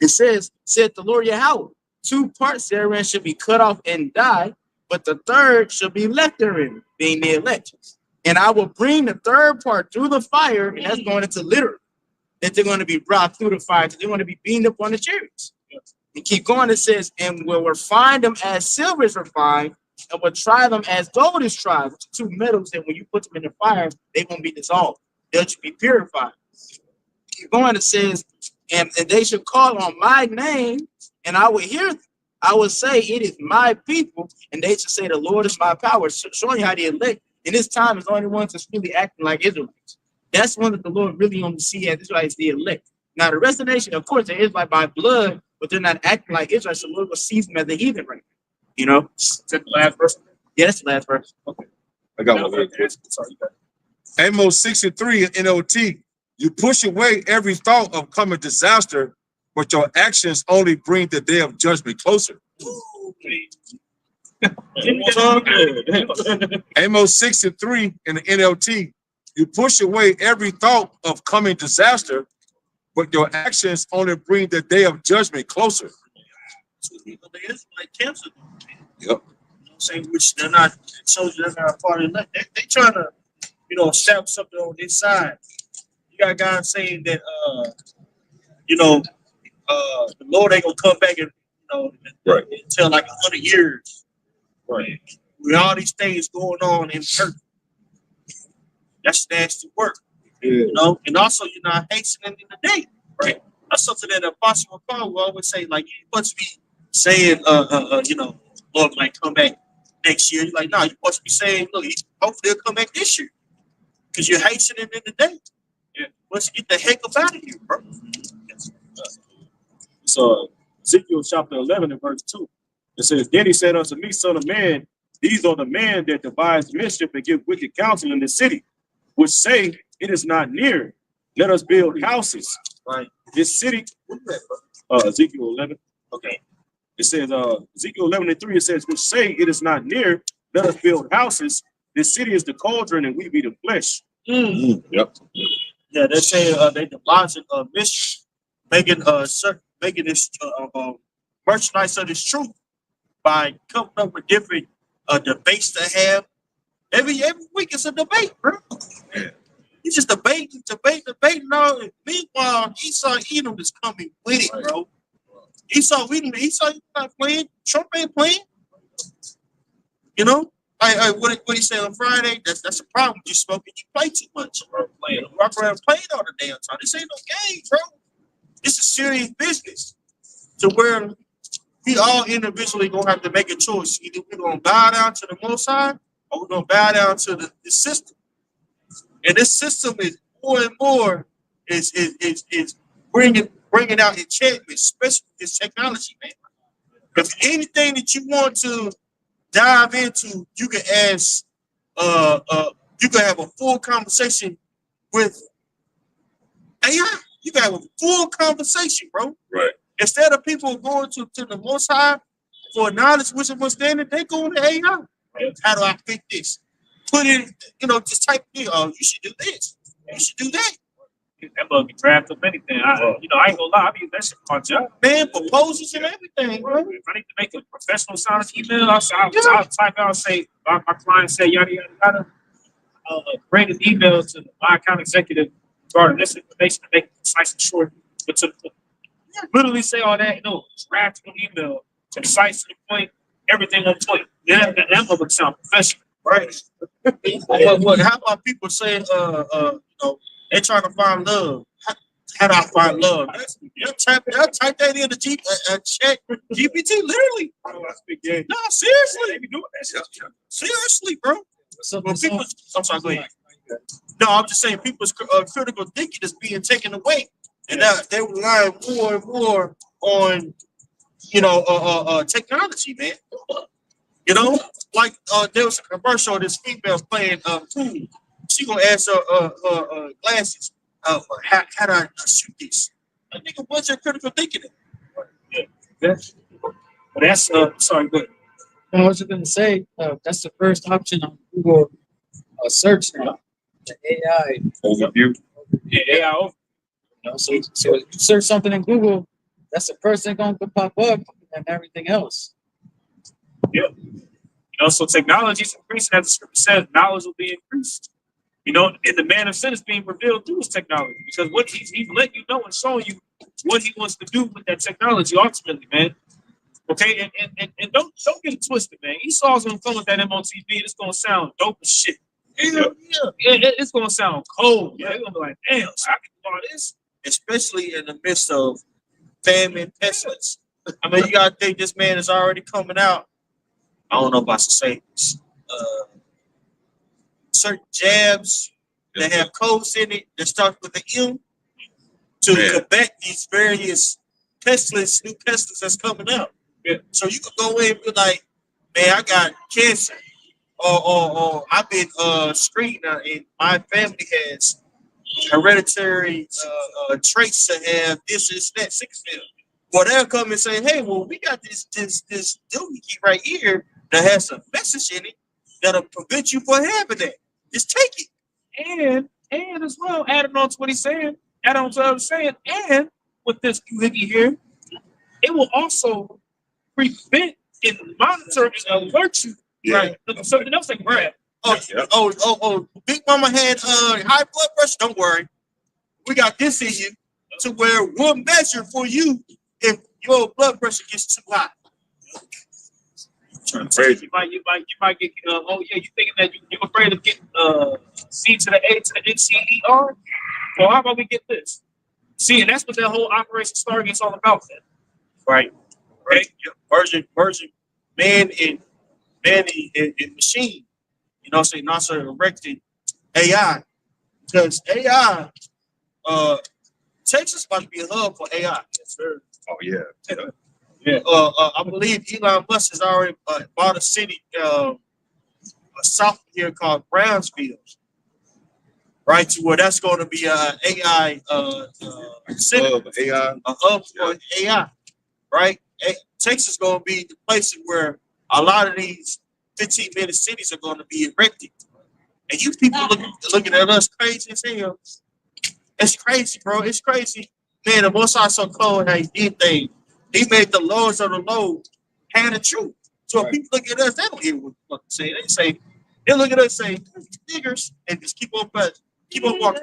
it says, "Said the Lord Yahweh, 2 parts therein shall be cut off and die, but the third shall be left therein, being the elect. And I will bring the third part through the fire," and that's going into literal, that they're going to be brought through the fire, they're going to be beamed up on the chariots. And keep going, it says, "And will refine them as silver is refined, and will try them as gold is tried," which are 2 metals that when you put them in the fire, they won't be dissolved. They'll just be purified. Keep going, it says, and they shall call on my name, and I would hear them. I would say, it is my people, and they should say, the Lord is my power, showing you how the elect in this time is the only ones that's really acting like Israelites. That's one that the Lord really wants to see as Israelites, the elect. Now, the rest of the nation, of course, they're Israelite by blood, but they're not acting like Israelites, so the Lord will see them as the heathen right now. You know? Is that the last verse? Yeah, that's the last verse. I got one. Real quick. Sorry, you got Amos 6:3 in NLT. You push away every thought of coming disaster, but your actions only bring the day of judgment closer. Amos 6:3 in the NLT. You push away every thought of coming disaster, but your actions only bring the day of judgment closer. They is like cancer. Yep. You know what I'm saying? Which they're not, it shows you they're not a part of it. They trying to, stamp something on this side. You got guys saying that, the Lord ain't gonna come back and, Right. until like 100 years. Right. With all these things going on in church. That's nasty work. Yeah. And also you're not hastening in the day. Right. That's something that Apostle Paul will always say, like, you must be saying, Lord might come back next year. You're like, no, you must be saying, look, hopefully he'll come back this year. Because you're hastening in the day. Yeah. Let's get the heck up out of here, bro. So Ezekiel chapter 11 and verse 2. It says, then he said unto me, son of man, these are the men that devise mischief and give wicked counsel in the city, which say, it is not near. Let us build houses. Right. This city, Ezekiel 11. Okay. It says, Ezekiel 11 and 3, it says, which say, it is not near. Let us build houses. This city is the cauldron and we be the flesh. Yep. Yeah, they're saying they devising mischief, making this merchandise of this truth by coming up with different debates to have. Every week it's a debate, bro. You just debating. All. Meanwhile, Esau Edom is coming with it, bro. Esau not playing. Trump ain't playing. What he said on Friday, that's a problem. You smoking, you play too much. You walk around playing all the damn time. This ain't no game, bro. This is serious business. To where we all individually gonna have to make a choice. Either we're gonna bow down to the Most High, or we're gonna bow down to the system. And this system is more and more is bringing out enchantment, especially this technology, man. If anything that you want to dive into, you can ask, you can have a full conversation with AI. You can have a full conversation, bro. Right. Instead of people going to the Most High for knowledge, wisdom, understanding, they go to AI. How do I fit this? Put in, just type in, you should do this. You should do that. That mug can draft up anything. I ain't gonna lie. I mean, that's my job. Man, proposals and everything, bro. If I need to make a professional sounding email, I'll type out, say, my client say, yada, yada, yada. I'll bring an email to my account executive regarding this information to make it concise and short. But to literally say all that, draft an email, concise to the point, everything on point. That mother sound professional. Right. How about people saying, they're trying to find love? How do I find love? They'll type that in the chat GPT, literally. No, seriously. They be doing that. Seriously, bro. I'm sorry, go ahead. No, I'm just saying people's critical thinking is being taken away. And now they're relying more and more on, technology, man. Like there was a commercial of this female playing pool. She gonna ask her glasses, how do I shoot this? I think what's your critical thinking? But that's sorry, but I was just gonna say that's the first option on Google search now. The AI Overview. AI over. So you search something in Google, that's the first thing gonna pop up, and everything else. So technology is increasing, as the scripture says, knowledge will be increased. And the man of sin is being revealed through his technology, because what he's letting you know and showing you what he wants to do with that technology ultimately, man. Okay, and don't get it twisted, man. Esau's gonna come with that MOTV. It's gonna sound dope as shit. It's gonna sound cold. Yeah, it's gonna be like, damn, so I can do all this, Especially in the midst of famine, pestilence. I mean, you gotta think this man is already coming out. I don't know if I should say this. Certain jabs that have codes in it that start with the M to combat these various pestilence, new pestilence that's coming out. Yeah. So you can go in and be like, man, I got cancer. Or I've been screened and my family has hereditary traits to have this, that, sickle cell. Well, they'll come and say, hey, well, we got this doohickey right here that has a message in it that'll prevent you from having that. Just take it. And as well, adding on to what he's saying, add on to what I'm saying, and with this doohickey here, it will also prevent and monitor and alert you. Right. Something else like grab. Oh, Big Mama had high blood pressure. Don't worry. We got this in you to where we'll measure for you if your blood pressure gets too high. You might get oh yeah, you thinking that you're afraid of getting C to the A to the NCER? Well, how about we get this? See, and that's what that whole Operation Stargate's all about then. Right. Yeah. Version man and machine. You know what I'm saying? NASA erected AI. Because AI, Texas about to be a hub for AI. Yes, sir. Oh yeah. I believe Elon Musk has already bought a city south here called Brownsville, right? To where that's going to be a AI city, AI. a hub for AI, right? Texas is going to be the place where a lot of these 15-minute cities are going to be erected. And you people looking at us crazy as hell. It's crazy, bro. It's crazy. Man, the Most High so cold how he did things. He made the lords of the low hand the truth. So if people look at us, they don't hear what the fuck say. They look at us and say, niggers, and just keep on walking.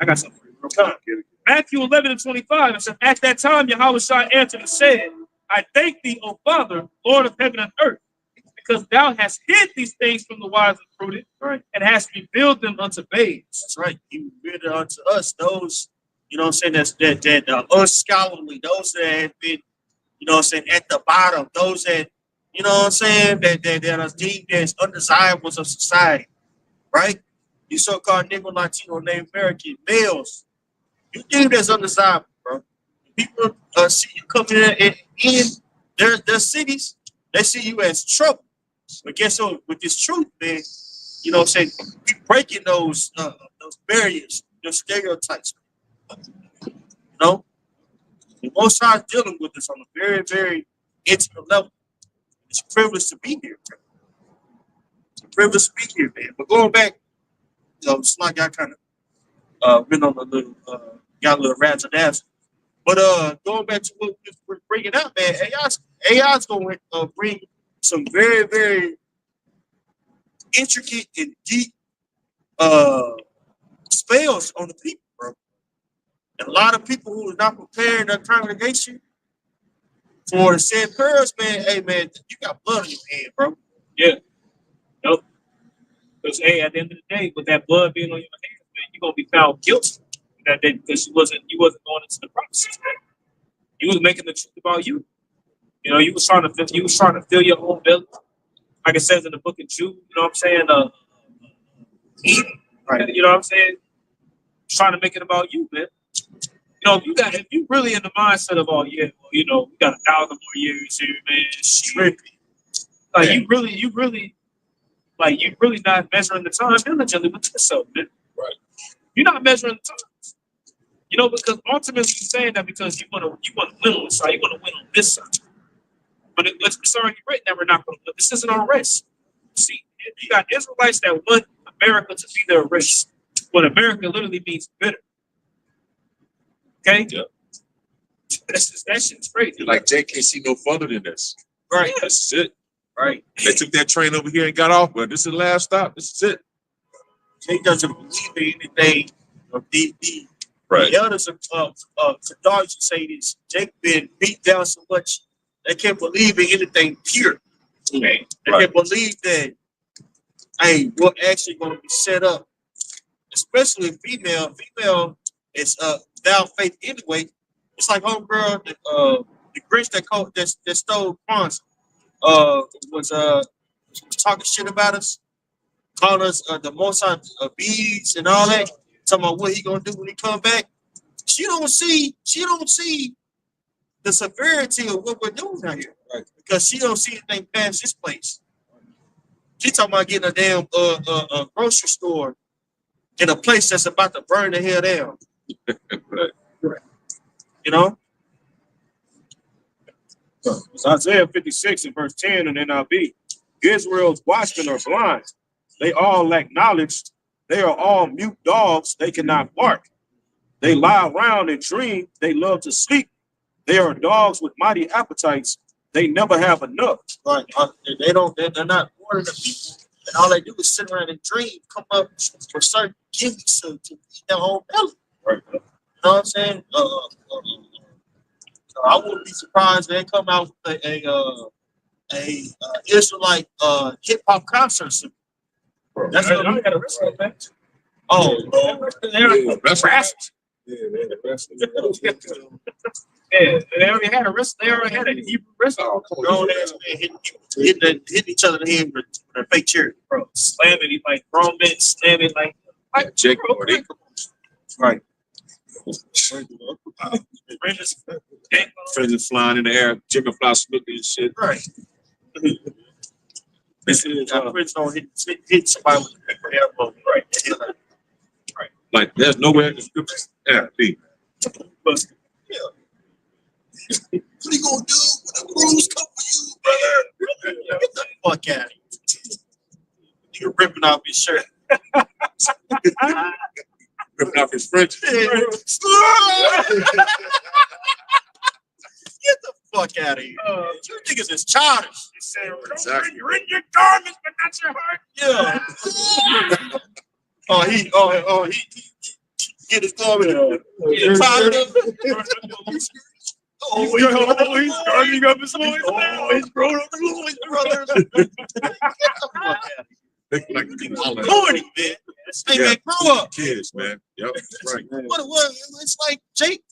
I got something for you. Matthew 11:25. It says, at that time, Yahweh answered and said, I thank thee, O Father, Lord of heaven and earth, because thou hast hid these things from the wise and prudent, right, and hast revealed them unto babes. That's right. He revealed it unto us, those, you know what I'm saying, that unscholarly, those that have been, you know what I'm saying, at the bottom, those that, you know what I'm saying, that are deemed as undesirables of society, right? You so-called Negro, Latino, Native American males, you deemed as undesirable, bro. People see you coming in their cities, they see you as trouble. But guess what? With this truth, man, you know what I'm saying, we breaking those barriers, those stereotypes. You know? The Most High is dealing with us on a very, very intimate level. It's a privilege to be here, bro. It's a privilege to be here, man. But going back, you know, it's like I kind of been on a little, got a little razzle-dazzle. But going back to what we're bringing out, man, AI's going to bring some very, very intricate and deep spells on the people, bro. And a lot of people who are not preparing their congregation for the said prayers, man, hey, man, you got blood on your hand, bro. Yeah. Nope. Because, hey, at the end of the day, with that blood being on your hands, man, you're going to be found guilty that day because you wasn't going into the prophecies, man. You was making the truth about you. You know, you was trying to fill your own belly. Like it says in the book of Jude, you know what I'm saying? Right. You know what I'm saying? Trying to make it about you, man. You know, if you really in the mindset of, oh yeah, well, you know, we got 1,000 more years here, man. Strictly. Like you really not measuring the time diligently with yourself, man. Right. You're not measuring the times. You know, because ultimately you're saying that because you want to win on this side, you want to win on this side. But it's already written that we're not going to. This isn't our race. See, you got Israelites that want America to be their race, but America literally means bitter. Okay? Yeah. That shit's crazy. Like Jay can't see no further than this. Right. This is it. Right. They took that train over here and got off, but this is the last stop. This is it. He doesn't believe in anything. Right. The elders of Sadar used to say this. Jake been beat down so much they can't believe in anything pure. Okay. They can't believe that, hey, we're actually going to be set up, especially female. Female is without faith anyway. It's like homegirl, The Grinch that stole Kwanzaa, was talking shit about us, calling us the most bees and all that, talking about what he gonna do when he come back. She don't see the severity of what we're doing out here, right? Because she don't see anything past this place. She talking about getting a damn grocery store in a place that's about to burn the hell down. You know? It's Isaiah 56 and verse 10 in NIV. Israel's watchmen are blind. They all lack knowledge. They are all mute dogs. They cannot bark. They lie around and dream. They love to sleep. They are dogs with mighty appetites. They never have enough. Right. They're not more than the people. And all they do is sit around and dream, come up for certain gimmicks to feed their whole belly. Right. You know what I'm saying? I wouldn't be surprised if they come out with a Israelite hip hop concert. That's what I got a wrist on that. Oh, That's rappers. Yeah, they already had a wrist. They already had a Hebrew wrist. Grown ass man hitting each other in the head with a fake chair. Bro, slamming it like grown men slamming like Jake bro, Morty. Right. Feathers flying in the air, chicken fly smoking and shit. Right. This is friends don't hit somebody with the elbow. Right. Like there's nowhere in the scriptures. Yeah, be. What are you gonna do when the crews come for you, brother? Get the fuck out of here. You're ripping off your shirt. Ripping off his French. Get the fuck out of here. You niggas is childish. Exactly. You're in your garments, but not your heart. Yeah. he get his garment. He's guarding up his voice. He's grown up the Louis brothers. Like Corny, man. Hey, man, grow up. kids, man. Yep, right. What? It's like, Jake,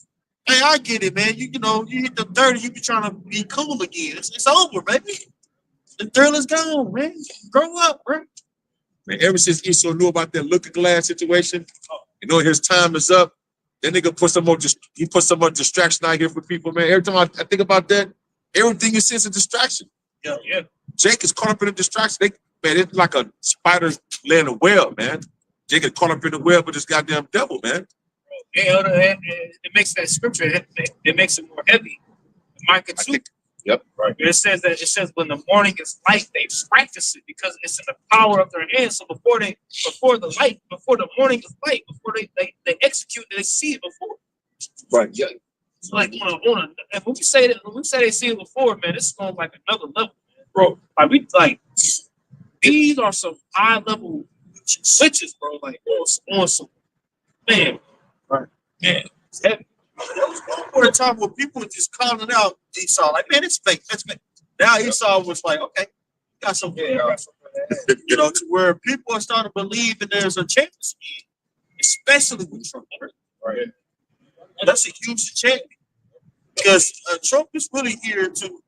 hey, I get it, man. You know, you hit the 30, you be trying to be cool again. It's over, baby. The thrill is gone, man. Grow up, bro. Man, ever since Esau knew about that looking glass situation, you know his time is up. That nigga put some more distraction out here for people, man. Every time I think about that, everything you see is a distraction. Yeah. Jake is caught up in a distraction. Man, it's like a spider laying a web, man. Jake is caught up in the web with this goddamn devil, man. It makes that scripture, it makes it more heavy. Micah 2. Yep. Right. It says when the morning is light, they practice it because it's in the power of their hands. So before the morning is light, before they execute, they see it before. Right. Yeah. So like and when we say they see it before, man, it's going like another level, bro. Like these are some high level switches, bro. Like on some man, right? Man, it's heavy. For a time where people were just calling out Esau, like, man, it's fake. That's fake. Now Esau was like, okay, got some, you know, to where people are starting to believe that there's a chance, especially with Trump. Right. And that's a huge chance because Trump is really here to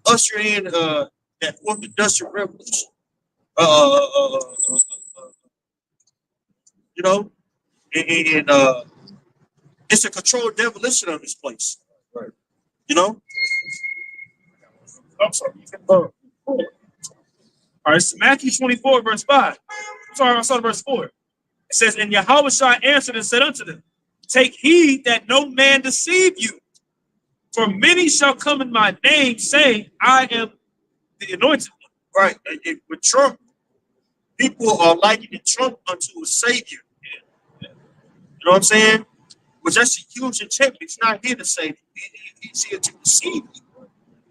usher in that fourth industrial revolution. You know, and it's a controlled demolition of this place. Right. You know? I'm sorry. All right, so Matthew 24, verse 5. I saw verse 4. It says, and Yahushua answered and said unto them, take heed that no man deceive you. For many shall come in my name, saying, I am the anointed one. Right. And with Trump, people are likening Trump unto a savior. You know what I'm saying? Which that's a huge attempt. He's not here to save you. He's here to deceive you.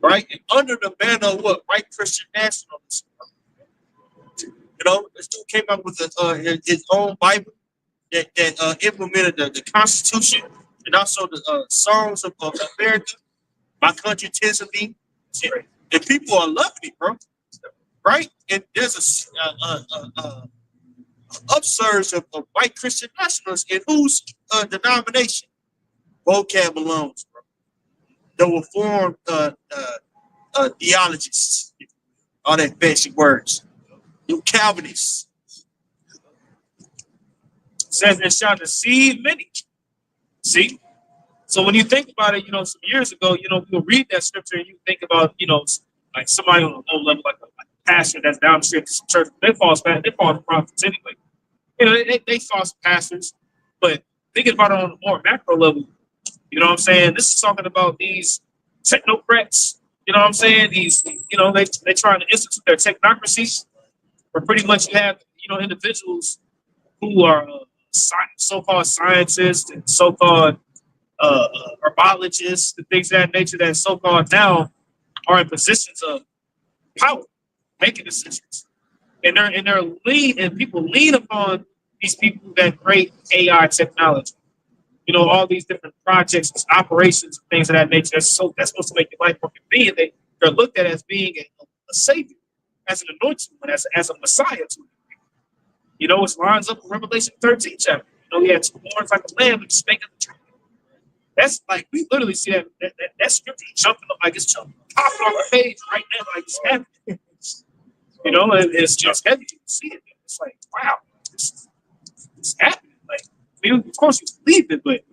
Right? And under the banner of what? Right Christian nationalism. You know, this dude came up with his own Bible that implemented the Constitution and also the songs of America. My country tends to be. And people are loving it, bro. Right? And there's a upsurge of white Christian nationalists in whose denomination? Vocab belongs, bro. the reformed theologists, all that fancy words, you Calvinists. Says it shall deceive many. See? So when you think about it, some years ago, you'll read that scripture and you think about, like somebody on a low level, like a pastor that's down the street to some church. They false prophets anyway. They false pastors. But thinking about it on a more macro level, you know what I'm saying? This is talking about these technocrats, you know what I'm saying? These, they trying to institute their technocracy, where pretty much you have, individuals who are so-called scientists and so-called herbologists and things of that nature that so-called now are in positions of power, making decisions. And people lean upon these people that create AI technology. All these different projects, operations, and things of that nature. That's supposed to make your life more convenient. They're looked at as being a savior, as an anointed one, as a messiah to them. It lines up with Revelation 13 chapter. He had two horns like a lamb and spake of the truth. That's like, we literally see that scripture jumping up like it's popping on the page right now, like it's heavy. And it's just heavy. You see it. It's like, wow, it's happening. Like, of course you believe it, but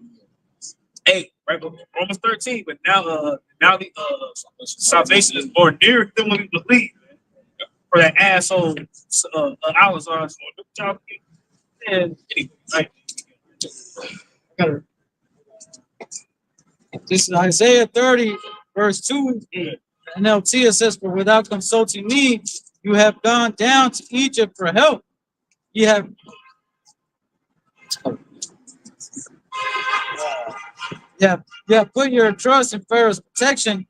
hey, right, Romans 13, but now the salvation is more near than what we believe, man. For that asshole Alazar, and like, this is Isaiah 30, verse 2. NLT says, "For without consulting me, you have gone down to Egypt for help. You have put your trust in Pharaoh's protection.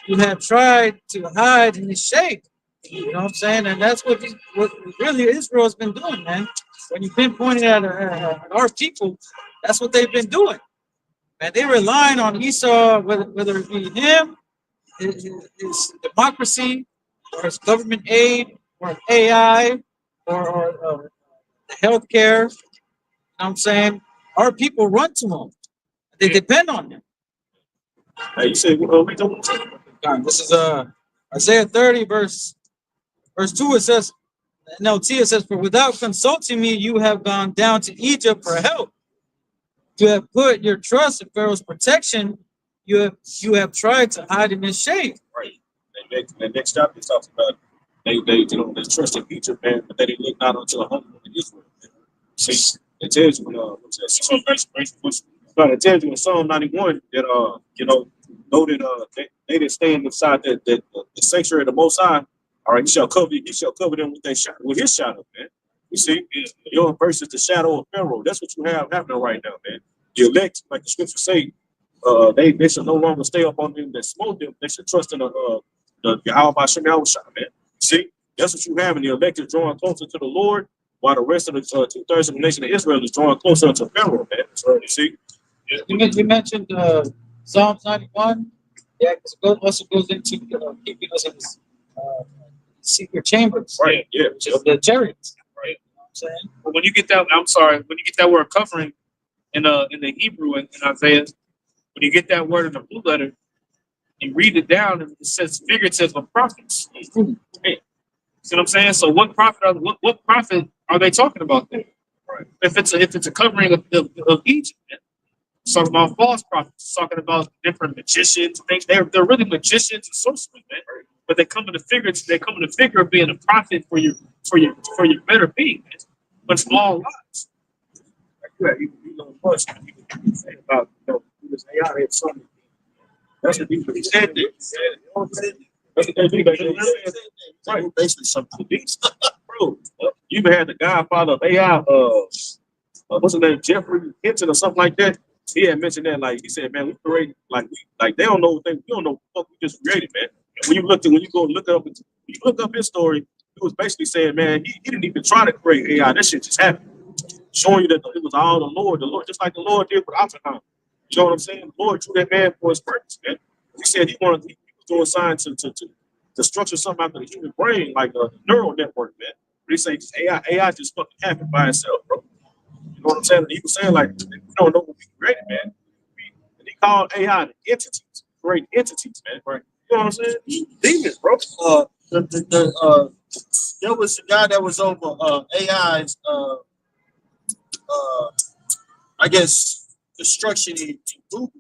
You have tried to hide in his shade." You know what I'm saying? And that's what really Israel has been doing, man. When you've been pointing at our people, that's what they've been doing. Man, they're relying on Esau, whether it be him, his democracy, or his government aid, or AI, or the healthcare. You know what I'm saying? Our people run to him. They depend on him. Hey, you say we don't. This is Isaiah 30, verse 2. It says, NLT, it says, "For without consulting me, you have gone down to Egypt for help. You have put your trust in Pharaoh's protection. You have tried to hide in his shade." Right. The next chapter talks about they trust in Egypt, man, but they didn't look not unto the home of Israel. Man. See, it tells you it tells you in Psalm 91 that know that they didn't stand inside the sanctuary of the Most High. All right, he shall cover them with his shadow, man. You see, your versus the shadow of Pharaoh. That's what you have happening right now, man. The elect, like the scriptures say, they should no longer stay up on them that smote them. They should trust in the Yahweh Shem Yahushua, man. See, that's what you have, and the elect is drawing closer to the Lord, while the rest of the 2/3 of the nation of Israel is drawing closer to Pharaoh, man. That's right. You see, You mentioned Psalms 91. Yeah, because it also goes into keeping us in his secret chambers. right? Yeah, Which is the chariots. right. You know what I'm saying? But when you get that word covering in the Hebrew in Isaiah, when you get that word in the blue letter, you read it down and it says figurative of prophets. Hey, see what I'm saying? So what prophet are they talking about there? Right. If it's a covering of Egypt, man. It's talking about false prophets, it's talking about different magicians, things. They're really magicians and sorcerers, man. But they come in the figure of being a prophet for your better being, man. But it's all lies. you know much. You say about this AI and something. That's what people said. That's what they do. Right, basically something beast, bro. You even had the godfather of AI. What's his name? Jeffrey Hinton or something like that. He had mentioned that, like he said, man, we created like they don't know we don't know what we just created, man. And when you go look up his story, it was basically saying, man, he didn't even try to create AI. That shit just happened, showing you that it was all the Lord, just like the Lord did with Oppenheimer. You know what I'm saying? The Lord drew that man for his purpose, man. He said he was doing science to structure something after the human brain, like a neural network, man. But he said AI just fucking happened by itself, bro. You know what I'm saying? He was saying, like, we don't know what we created, man. And he called AI an entity. create entities, man. Right? You know what I'm saying? Demons, bro. There was a guy that was over AI's I guess destruction in Google,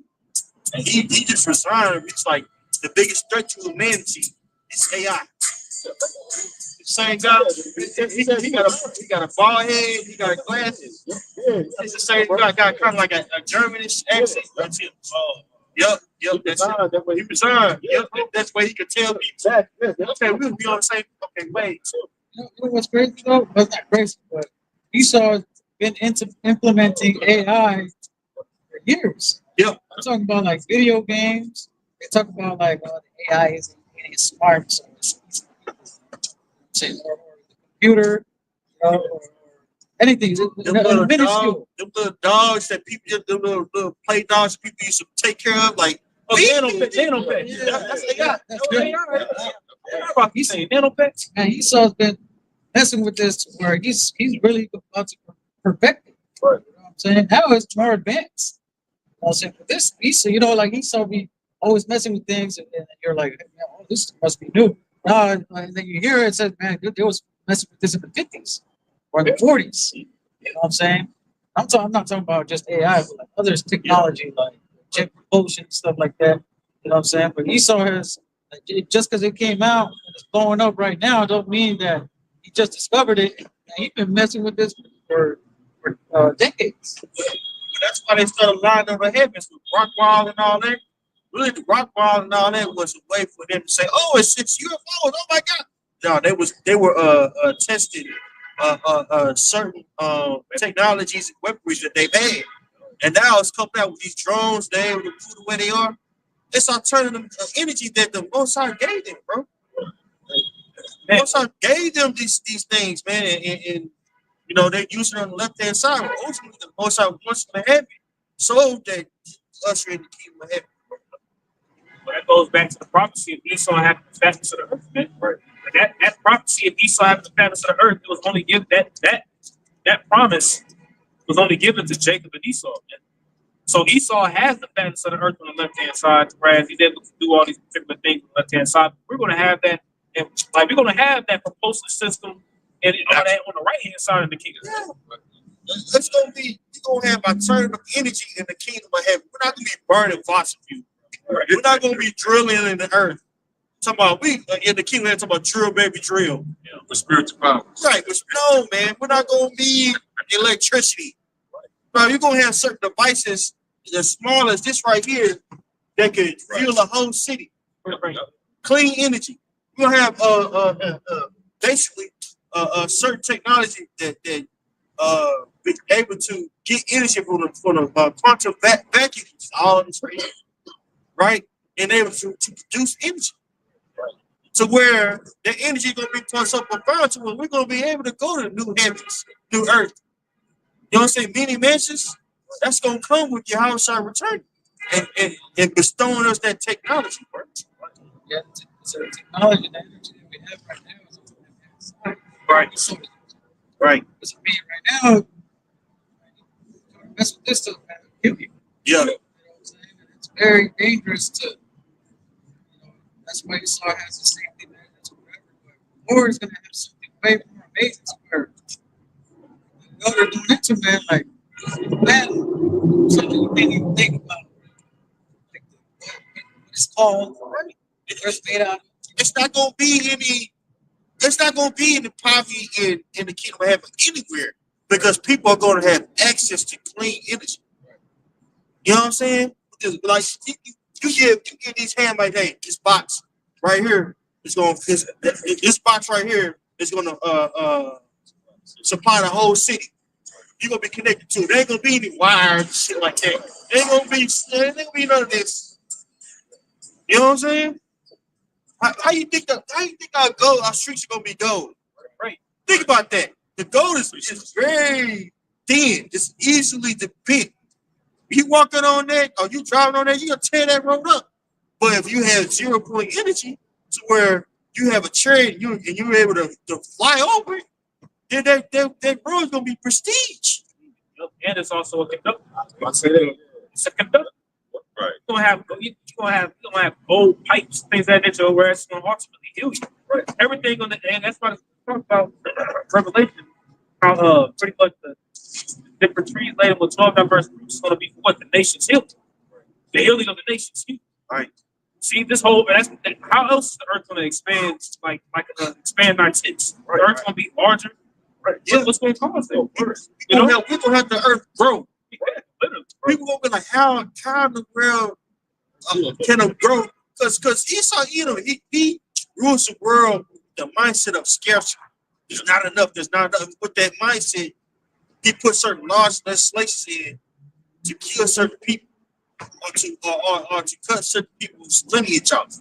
and he just resigned. It's like the biggest threat to humanity is AI. Same guy. He got a bald head. He got glasses. It's the same guy. Got kind of like a Germanish accent. That's him. Yep. That's it. That's what He resigned. Yep. That's where he could tell people. Okay, we'll be on the same. Okay, wait. You know what's crazy though? Well, not crazy, but Esau has been implementing AI for years. Yep. I'm talking about like video games. They talk about like the AI is getting smart, so or the computer, or anything. Them little Minuscule. dogs that people, them little play dogs that people used to take care of, like nanopet. Yeah, That's yeah, AI. that's good. He's saying nanopets. And Esau's been messing with this where he's really about to perfect it. Right. You know what I'm saying? Now it's more advanced. You know what I'm saying? But this Esau, you know, like Esau be always messing with things, and then you're like, hey, man, oh, this must be new. And then you hear it says, man, they was messing with this in the 50s or the 40s. You know what I'm saying? I'm not talking about just AI, but like other technology, like jet propulsion, stuff like that. You know what I'm saying? But Esau has, just because it came out and it's blowing up right now, don't mean that he just discovered it. And he's been messing with this for decades. that's why they started lining up the heavens with Rockwall and all that. Really, the Rockwall and all that was a way for them to say, "Oh, it's UFOs! Oh my God!" No, they were testing certain technologies and weaponry that they've had, and now it's coming out with these drones. They able to put the way they are. It's alternative energy that the Most High gave them, bro. The Most High gave them these things, man, and you know they're using it on the left hand side. But ultimately, the Most High wants them to have it, so that usher in the kingdom of heaven. Well, that goes back to the prophecy of Esau having the fatness of the earth, man. Right. That prophecy of Esau having the fatness of the earth, it was only given that promise was only given to Jacob and Esau. Man. So Esau has the fatness of the earth on the left hand side, whereas he's able to do all these particular things on the left hand side. We're going to have that, and like we're going to have that propulsive system and all that on the right hand side of the kingdom. Yeah. It's gonna be we're gonna have alternative energy in the kingdom of heaven. We're not gonna be burning fossil fuel. Right. We're not gonna be drilling in the earth. Talking about we in the kingdom, talking about drill, baby, drill. Yeah, for spiritual power. Right, but no, man, we're not gonna need electricity. Right. You're gonna have certain devices as small as this right here that could fuel a whole city. Right. Clean energy. We're gonna have basically certain technology that be able to get energy from the quantum vacuum, all in the screen, right? And able to produce energy. Right. To where the energy is going to be so profound to where we're going to be able to go to new heavens, new earth. You know what I'm saying? Many mansions, that's going to come with Yahushua return and bestowing us that technology, right? Yeah, so the technology and energy that we have right now is on the side. Right. So, right. Because I mean, right now, mess with this stuff, man, it'll kill you. Yeah. You know what I'm saying? And it's very dangerous to, you know, that's why Esau has the same thing that it's forever. But war is going to have something way more amazing to where, you know, they're doing it to, man, like, man, something you didn't even think about. Like, what it's called, right? It's made out. It's not going to be any poverty in the kingdom of heaven anywhere because people are going to have access to clean energy. You know what I'm saying? Like you give these hands like, hey, this box right here is going this box right here is going to supply the whole city. You're gonna be connected to it. There ain't gonna be any wires and shit like that. There ain't gonna be none of this. You know what I'm saying? How you think our streets are gonna be gold? Right. Think about that. The gold is very thin. It's easily to pick. You walking on that or you driving on that, you're gonna tear that road up. But if you have 0 point energy to where you have a chariot and you're able to fly over it, then that road is gonna be prestige. And it's also a conductor. I say that. It's a conductor. Right. It's you're gonna have gold pipes, things of that nature, where it's gonna ultimately heal you. Right. Everything on the and that's why it's talk about Revelation, how pretty much the different trees later with 12 diverse fruits is gonna be for what the nations healed. The healing of the nations. All right. See this whole how else is the earth gonna expand expand our tents? Right, The earth's gonna be larger. Right. Yeah. What's gonna cause that? You know, we're gonna have the earth grow. Yeah, literally. People gonna be like, how in the world can it grow? Because Esau Edom, he rules the world with the mindset of scarcity. There's not enough. There's not enough. With that mindset, he put certain laws and legislations in to kill certain people or to cut certain people's lineage off.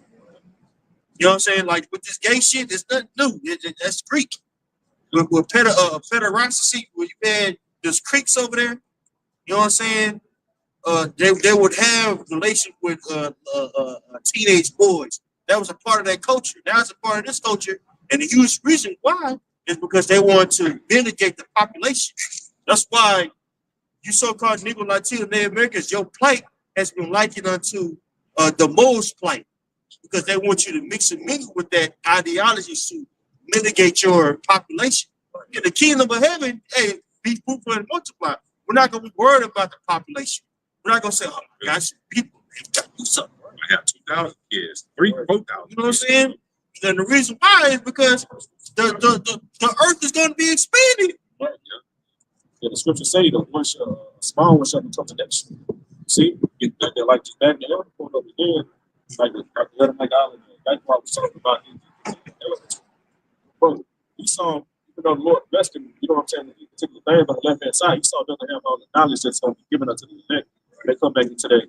You know what I'm saying? Like with this gay shit, it's nothing new. That's Greek. With pederasty, where you had there's creeks over there. You know what I'm saying? They would have relations with teenage boys. That was a part of that culture. Now it's a part of this culture, and the huge reason why is because they want to mitigate the population. That's why you so-called Negro, Latino, Native Americans, your plight has been likened unto the mole's plight, because they want you to mix and mingle with that ideology to mitigate your population. In the kingdom of heaven, hey, be fruitful and multiply. We're not going to be worried about the population. We're not going to say, oh, my gosh, people have got to do something. I got 2,000 kids, 4,000. You know what I'm saying? And the reason why is because the earth is going to be expanded. Yeah, the scriptures say that one small one shall become the next. See, they're like just back there, point over there, like the Island. That's why I was talking about it. Bro, he saw, even though the Lord blessed him, you know what I'm saying, the particular thing on the left hand side, he saw them to have all the knowledge that's going to be given unto the elect. They come back into that,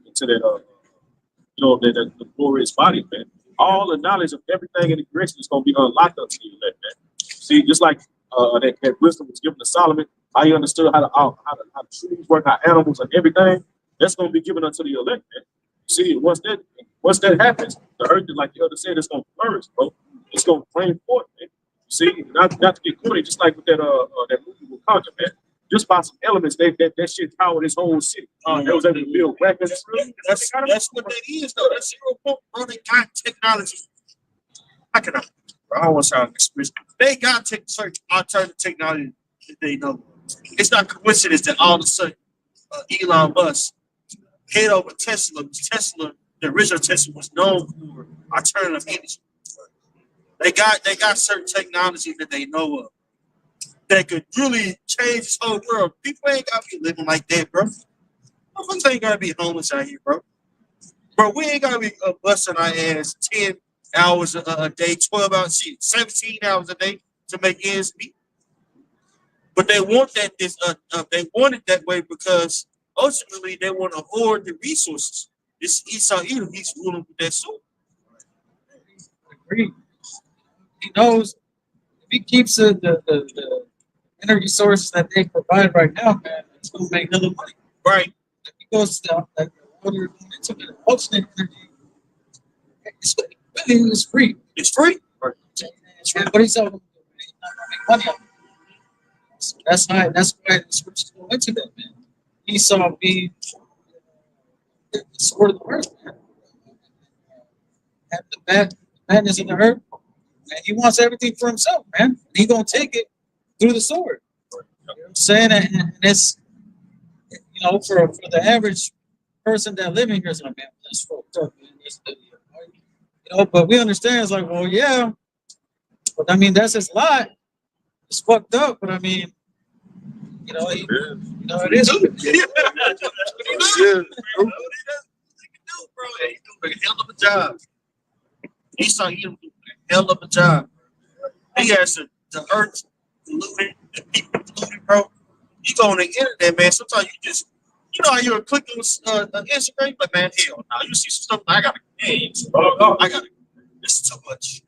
the glorious body, man. All the knowledge of everything in the creation is going to be unlocked unto the elect, man. See, just like that wisdom was given to Solomon, how he understood how the trees work, how animals and everything, that's going to be given unto the elect, man. See, once that happens, the earth, like the other said, it's going to flourish, bro. It's going to bring forth, man. See, not to get corny, just like with that movie with Conjure, man. Just by some elements, that shit powered this whole city. They was able to build weapons. That's what that is, though. That's 0 point, bro. They got technology. I don't want to sound expressive. They got certain alternative technology that they know. It's not coincidence that all of a sudden Elon Musk head over Tesla. Tesla, the original Tesla, was known for alternative energy. They got certain technology that they know of that could really change this whole world. People ain't gotta be living like that, bro. Motherfuckers ain't gotta be homeless out here, bro. Bro, we ain't gotta be busting our ass 10 hours a day, 12 hours, 17 hours a day to make ends meet. But they want they want it that way because ultimately they want to hoard the resources. This Esau Edom, he's ruling with that sword. Agreed. He knows if he keeps the energy sources that they provide right now, man, it's gonna make another money. Right. If he goes down like water into the ocean energy, it's free. It's free. Right. But he's not gonna make money on it. So that's why the scriptures go into that, man. Esau being the sword of the earth, man. Have the madness of the earth. And he wants everything for himself, man. He gonna take it through the sword. You know what I'm saying? And it's, for the average person that living here is like, man, that's fucked up, man. But we understand it's like, well, yeah. But I mean, that's his lot. It's fucked up, but I mean, it is. He's doing a hell of a job. Esau Edom doing a hell of a job. He has the earth polluted, the people polluted, bro. You go on the internet, man. Sometimes you just, how you're clicking on Instagram, but man, hell, now you see some stuff. I gotta, this is too much.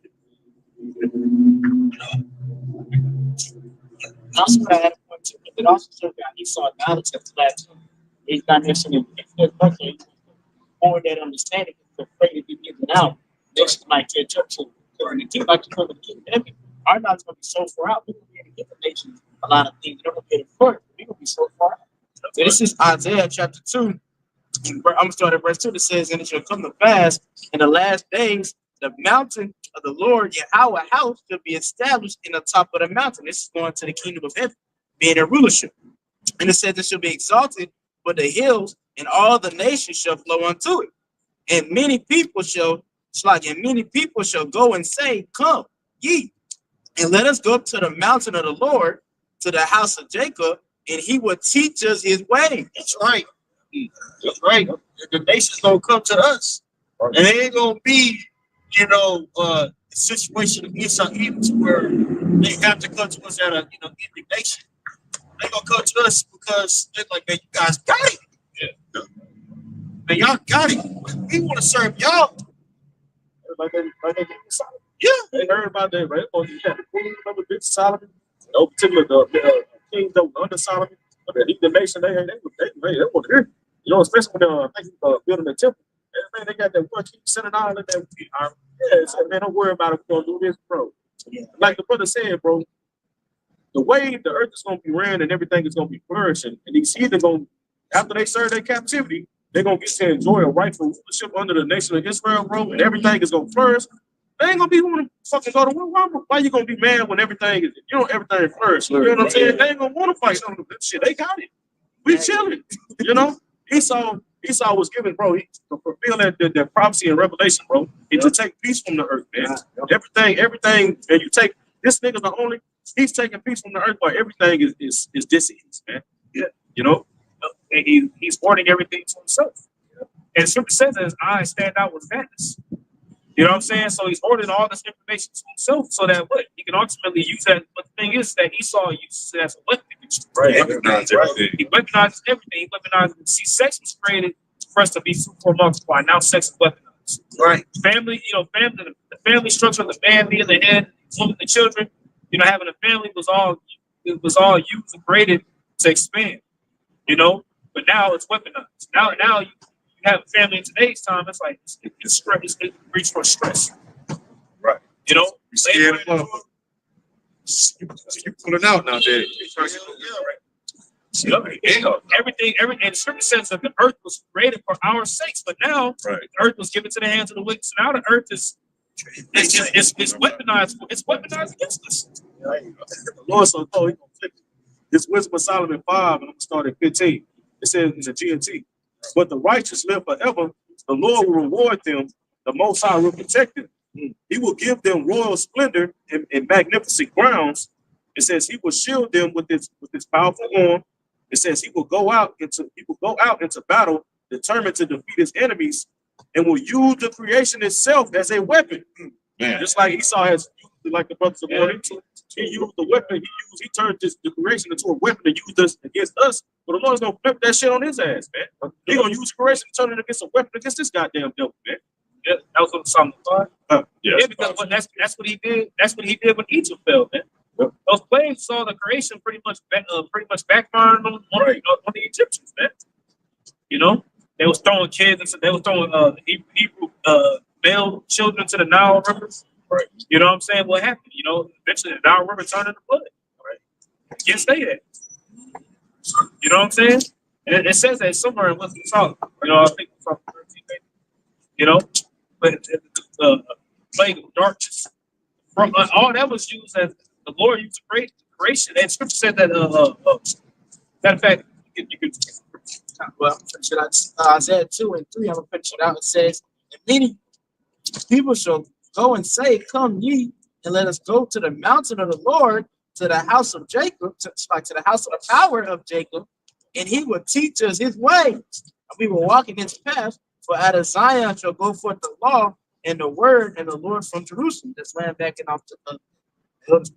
Also, I had a point too, but it also showed that Esau knowledge of that too. He's not necessarily more that understanding. He's afraid to be given out. Nations might catch up to him. Because the thing about you coming to get heaven, our knowledge going to be so far out. We're going to be able to give the nations a lot of things. They're going to get it first. We're going to be so far out. So this is Isaiah chapter 2, I'm gonna start at verse 2. It says, and it shall come to pass in the last days, the mountain of the Lord Yahweh house shall be established in the top of the mountain. This is going to the kingdom of heaven, being a rulership. And it says it shall be exalted for the hills, and all the nations shall flow unto it. And many people shall go and say, come ye, and let us go up to the mountain of the Lord, to the house of Jacob, and he will teach us his way. That's right. That's right. The nation's gonna come to us, and it ain't gonna be, a situation of Esau Edom where they have to come to us at a, indignation. They gonna come to us because they're like, man, you guys got it. Yeah. Man, y'all got it. We want to serve y'all. Like they get Solomon. Yeah. They heard about that, right? Oh, you had the queen of the big Solomon. No particular the kings that were under Solomon, but the nation they were here. You know, especially when building the temple. And, man, they got that one king sitting all in there. Yeah, so, man, don't worry about it. We're gonna do this, bro. Yeah. Like the brother said, bro, the way the earth is gonna be ran and everything is gonna be flourishing, and these heathen gonna, after they serve their captivity, they're gonna get to enjoy a rightful rulership under the nation of Israel, bro, and everything is gonna flourish. They ain't gonna be want to fucking go to war. Why you gonna be mad when everything is, everything flourish? You know what I'm saying? They ain't gonna want to fight some of this shit. They got it. We chilling. Esau was given, bro, to fulfill that prophecy and revelation, bro. And to take peace from the earth, man. Everything, and you take this nigga's the only. He's taking peace from the earth, but everything is disease, man. Yeah, and he's hoarding everything to himself. And Scripture says that his eyes stand out with madness. You know what I'm saying? So he's hoarding all this information to himself so that what he can ultimately use that. But the thing is that Esau uses it as a weapon. Right. Everything. He weaponizes everything. He weaponizes. See, sex was created for us to be super multiply. Now sex is weaponized. Right. Family, the family structure of the man being the head, woman, the children. Having a family was all used and created to expand. But now it's weaponized. Now you have a family in today's time. It's like it's stress. It reach for stress. Right. You scared of love. You pulling out now, Daddy. Everything, and the Scripture says that the earth was created for our sakes, but now the earth was given to the hands of the wicked. So now the earth is weaponized. It's weaponized against us. The Lord so told he gonna flip it. This Wisdom of Solomon 5, and I'm gonna start at 15. It says it's a GNT. But the righteous live forever. The Lord will reward them. The Most High will protect them. He will give them royal splendor and magnificent crowns. It says he will shield them with his powerful arm. It says he will go out into battle, determined to defeat his enemies, and will use the creation itself as a weapon. Man. Just like Esau has used, like the brothers of morning, he used the weapon. He turned the creation into a weapon to use this against us. But the Lord's gonna flip that shit on his ass, man. He gonna use creation to turn it against a weapon against this goddamn devil, man. Yeah, that was what Solomon thought. Yeah, because that's what he did. That's what he did when Egypt fell, man. Yep. Those plagues saw the creation pretty much backfiring on the Egyptians, man. They was throwing kids, and they was throwing Hebrew male children to the Nile rivers. Right. You know what I'm saying? What happened? Eventually the Nile River turned into blood. Right. Can't stay there. You know what I'm saying? And it says that somewhere in Wisdom Solomon. I think it's from 13 maybe. But the plague of darkness. From all that was used as the Lord used to create creation. And Scripture said that matter of fact, you could well, Isaiah 2 and 3, I'm gonna finish it out. It says, and many people shall go and say, come ye, and let us go to the mountain of the Lord, to the house of Jacob, to the house of the power of Jacob, and he will teach us his ways. And we will walk in his path, for out of Zion shall go forth the law and the word and the Lord from Jerusalem. That's land backing off to the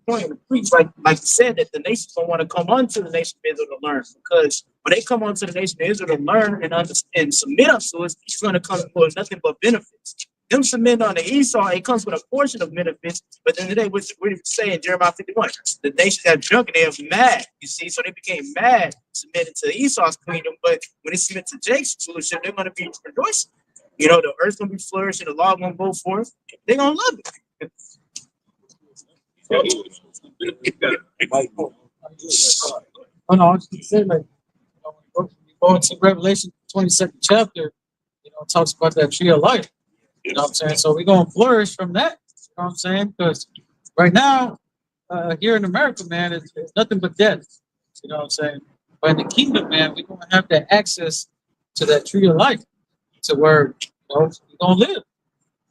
point. The priest, like you said, that the nations don't want to come unto the nation of Israel to learn, because when they come onto the nation of Israel to learn and understand and submit us to us, it's going to come with nothing but benefits. Them submitting on the Esau, it comes with a portion of benefits, but then today, what we say in Jeremiah 51, the nations have drunk and they are mad, you see, so they became mad, submitting to Esau's kingdom, but when they submit to Jacob's solution, they're going to be rejoicing. The earth's going to be flourishing, the law going to go forth, they're going to love it. Oh no, I was just saying, like, going to Revelation 22nd chapter, you know, talks about that tree of life. You know what I'm saying? So we're gonna flourish from that. You know what I'm saying? Because right now, here in America, man, it's nothing but death. You know what I'm saying? But in the kingdom, man, we're gonna have that access to that tree of life, to where we're gonna live.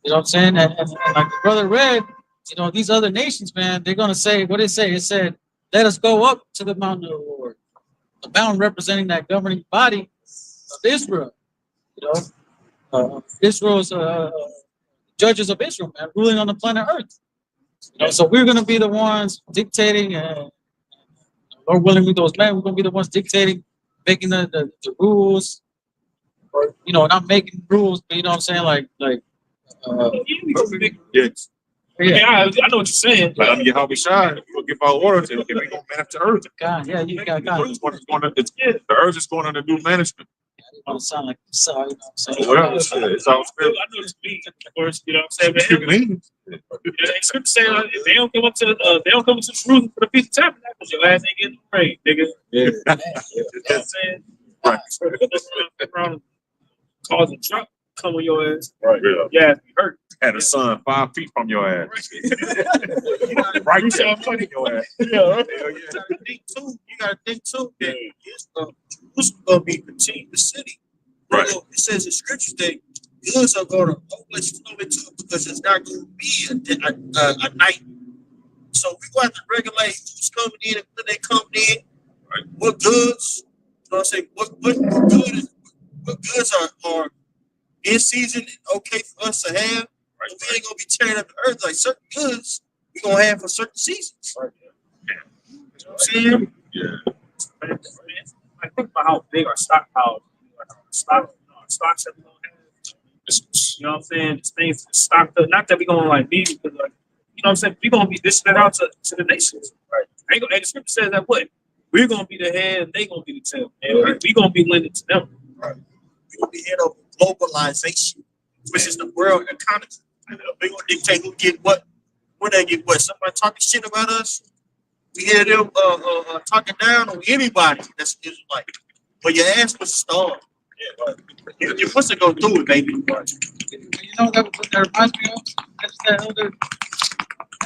You know what I'm saying? And like the brother read, you know, these other nations, man, they're gonna say what it say. It said, "Let us go up to the mountain of the Lord." The mountain representing that governing body of Israel. You know, Israel's judges of Israel, man, ruling on the planet Earth. You know, so we're gonna be the ones dictating, and Lord willing, with those men, we're gonna be the ones dictating, making the rules, or you know, not making rules, but you know what I'm saying, like. Yes. Yeah, I know what you're saying. But I'm Yahweh Shai. We'll give our orders and we're gonna manage the earth. God, yeah, you got The earth is going under new management. You want to sound like sorry, you know what I'm saying? Well, it's all I spirit. know this beat, of course, you know what I'm saying? Speaking English. Scripture saying if they don't come up to they don't come to Jerusalem for the Feast of Tabernacles, your last ain't getting prayed, nigga. Yeah. You know what I'm saying? Right. Around cause a drop come on your ass. Right. Yeah, you hurt. Had a son 5 feet from your ass. Right there, in your ass. Yeah, right. Hell yeah. You gotta think too that Jerusalem gonna be continued the city. Right. You know, it says in scriptures that goods are gonna always flow into it because it's not gonna be a night. So we got to regulate who's coming in and when they come in, right? What goods, you know what I'm saying? What goods are in season and okay for us to have. Right. We ain't gonna be tearing up the earth like certain goods we gonna have for certain seasons. Right. You know what I'm saying? Yeah. I think about how big our stockpiles, stocks that we gonna have. You know what I'm saying? This thing's stocked up. Not that we're gonna like need it, because like, you know what I'm saying? We're gonna be dishing that out to the nations. Right. And the scripture says that what? We're gonna be the head and they gonna be the tail. And we're gonna be lending to them. Right. We're gonna be head of globalization, which is the world economy. We're gonna dictate who get what, when they get what. Somebody talking shit about us, we hear them talking down on anybody that's Israelite. But your ass was starved. Yeah, right. Your pussy gonna do it, baby. Right. You know what that reminds me of? That's that other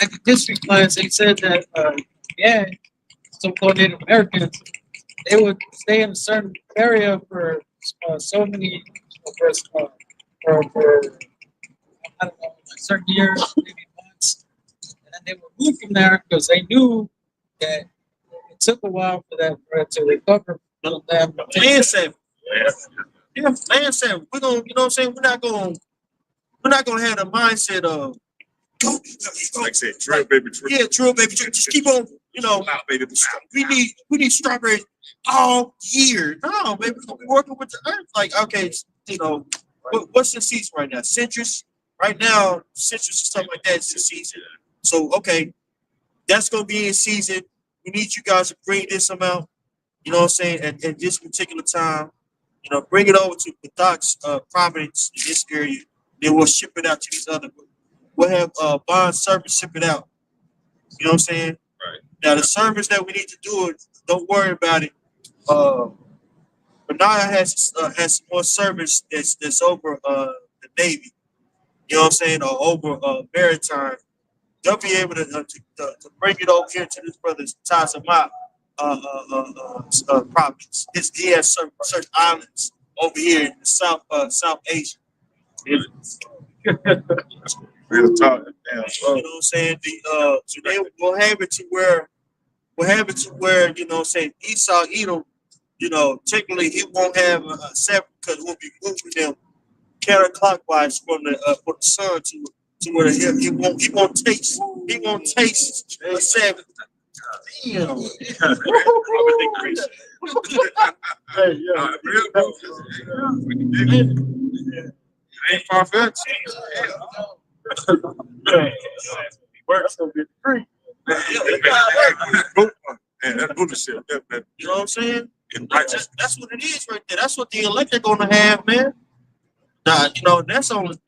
like history class. They said that so-called Native Americans, they would stay in a certain area for so many for I don't know, like certain years, maybe months, and then they would move from there because they knew that it took a while for that bread to recover from them. Man said, man said, we're gonna, you know what I'm saying? We're not gonna have the mindset of go, Like I said, drill, baby, drill. yeah, drill, baby, drill. Just keep on, you know. Loud, baby. We need strawberries all year. No, baby, we're gonna be working with the earth. Like, okay, you know, what's the season right now? Citrus. Right now, citrus and stuff like that is the season. So, okay, that's gonna be in season. We need you guys to bring this amount. You know what I'm saying? At this particular time, you know, bring it over to the docks, Providence in this area. Then we'll ship it out to these other. We'll have bond service ship it out. You know what I'm saying? Right. Now the service that we need to do it, don't worry about it. Benaiah has some more service that's over the Navy. You know what I'm saying? Or over maritime. They'll be able to bring it over here to this brother's Tazamat province. He has certain islands over here in the South Asia. Real talk. Damn. You know what I'm saying? So they will have it to where you know what I'm saying, Esau Edom, you know, technically he won't have a seven because we'll be moving them counterclockwise from the sun to where he won't taste a seven. Damn. Hey, yeah. Ain't far-fetched. Works gonna be free. Man, that bullshit. That, You know what I'm saying? and righteous. That's what it is right there. That's what the elect are gonna have, man. Nah, you know, that's only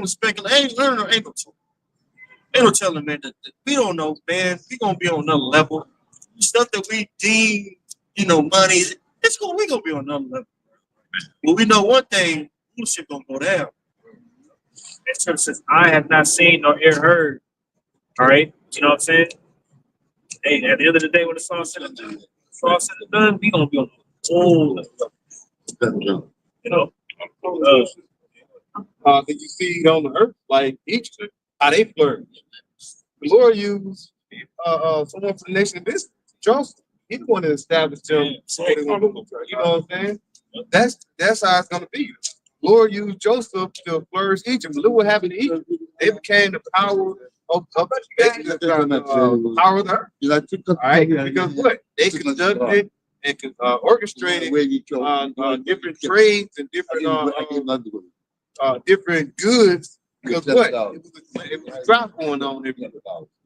speculation. Ain't no telling, man. That we don't know, man. We gonna be on another level. Stuff that we deem, you know, money. we gonna be on another level. But we know one thing, rulership gonna go down. That scripture says, I have not seen nor ear heard. All right. You know what I'm saying? Hey, at the end of the day, when it's all said and done, we gonna be on the whole level. You know. Did you see on the earth, like Egypt, how they flourish? The Lord used someone from the nation of Israel, Joseph. He wanted to establish them. You know what I'm saying? That's how it's gonna be. Lord used Joseph to flourish Egypt. Look what happened to Egypt. They became the power of the power of the earth. All right, because what? They conducted and orchestrated different trades and different goods. Because what? It was a drought going on everywhere.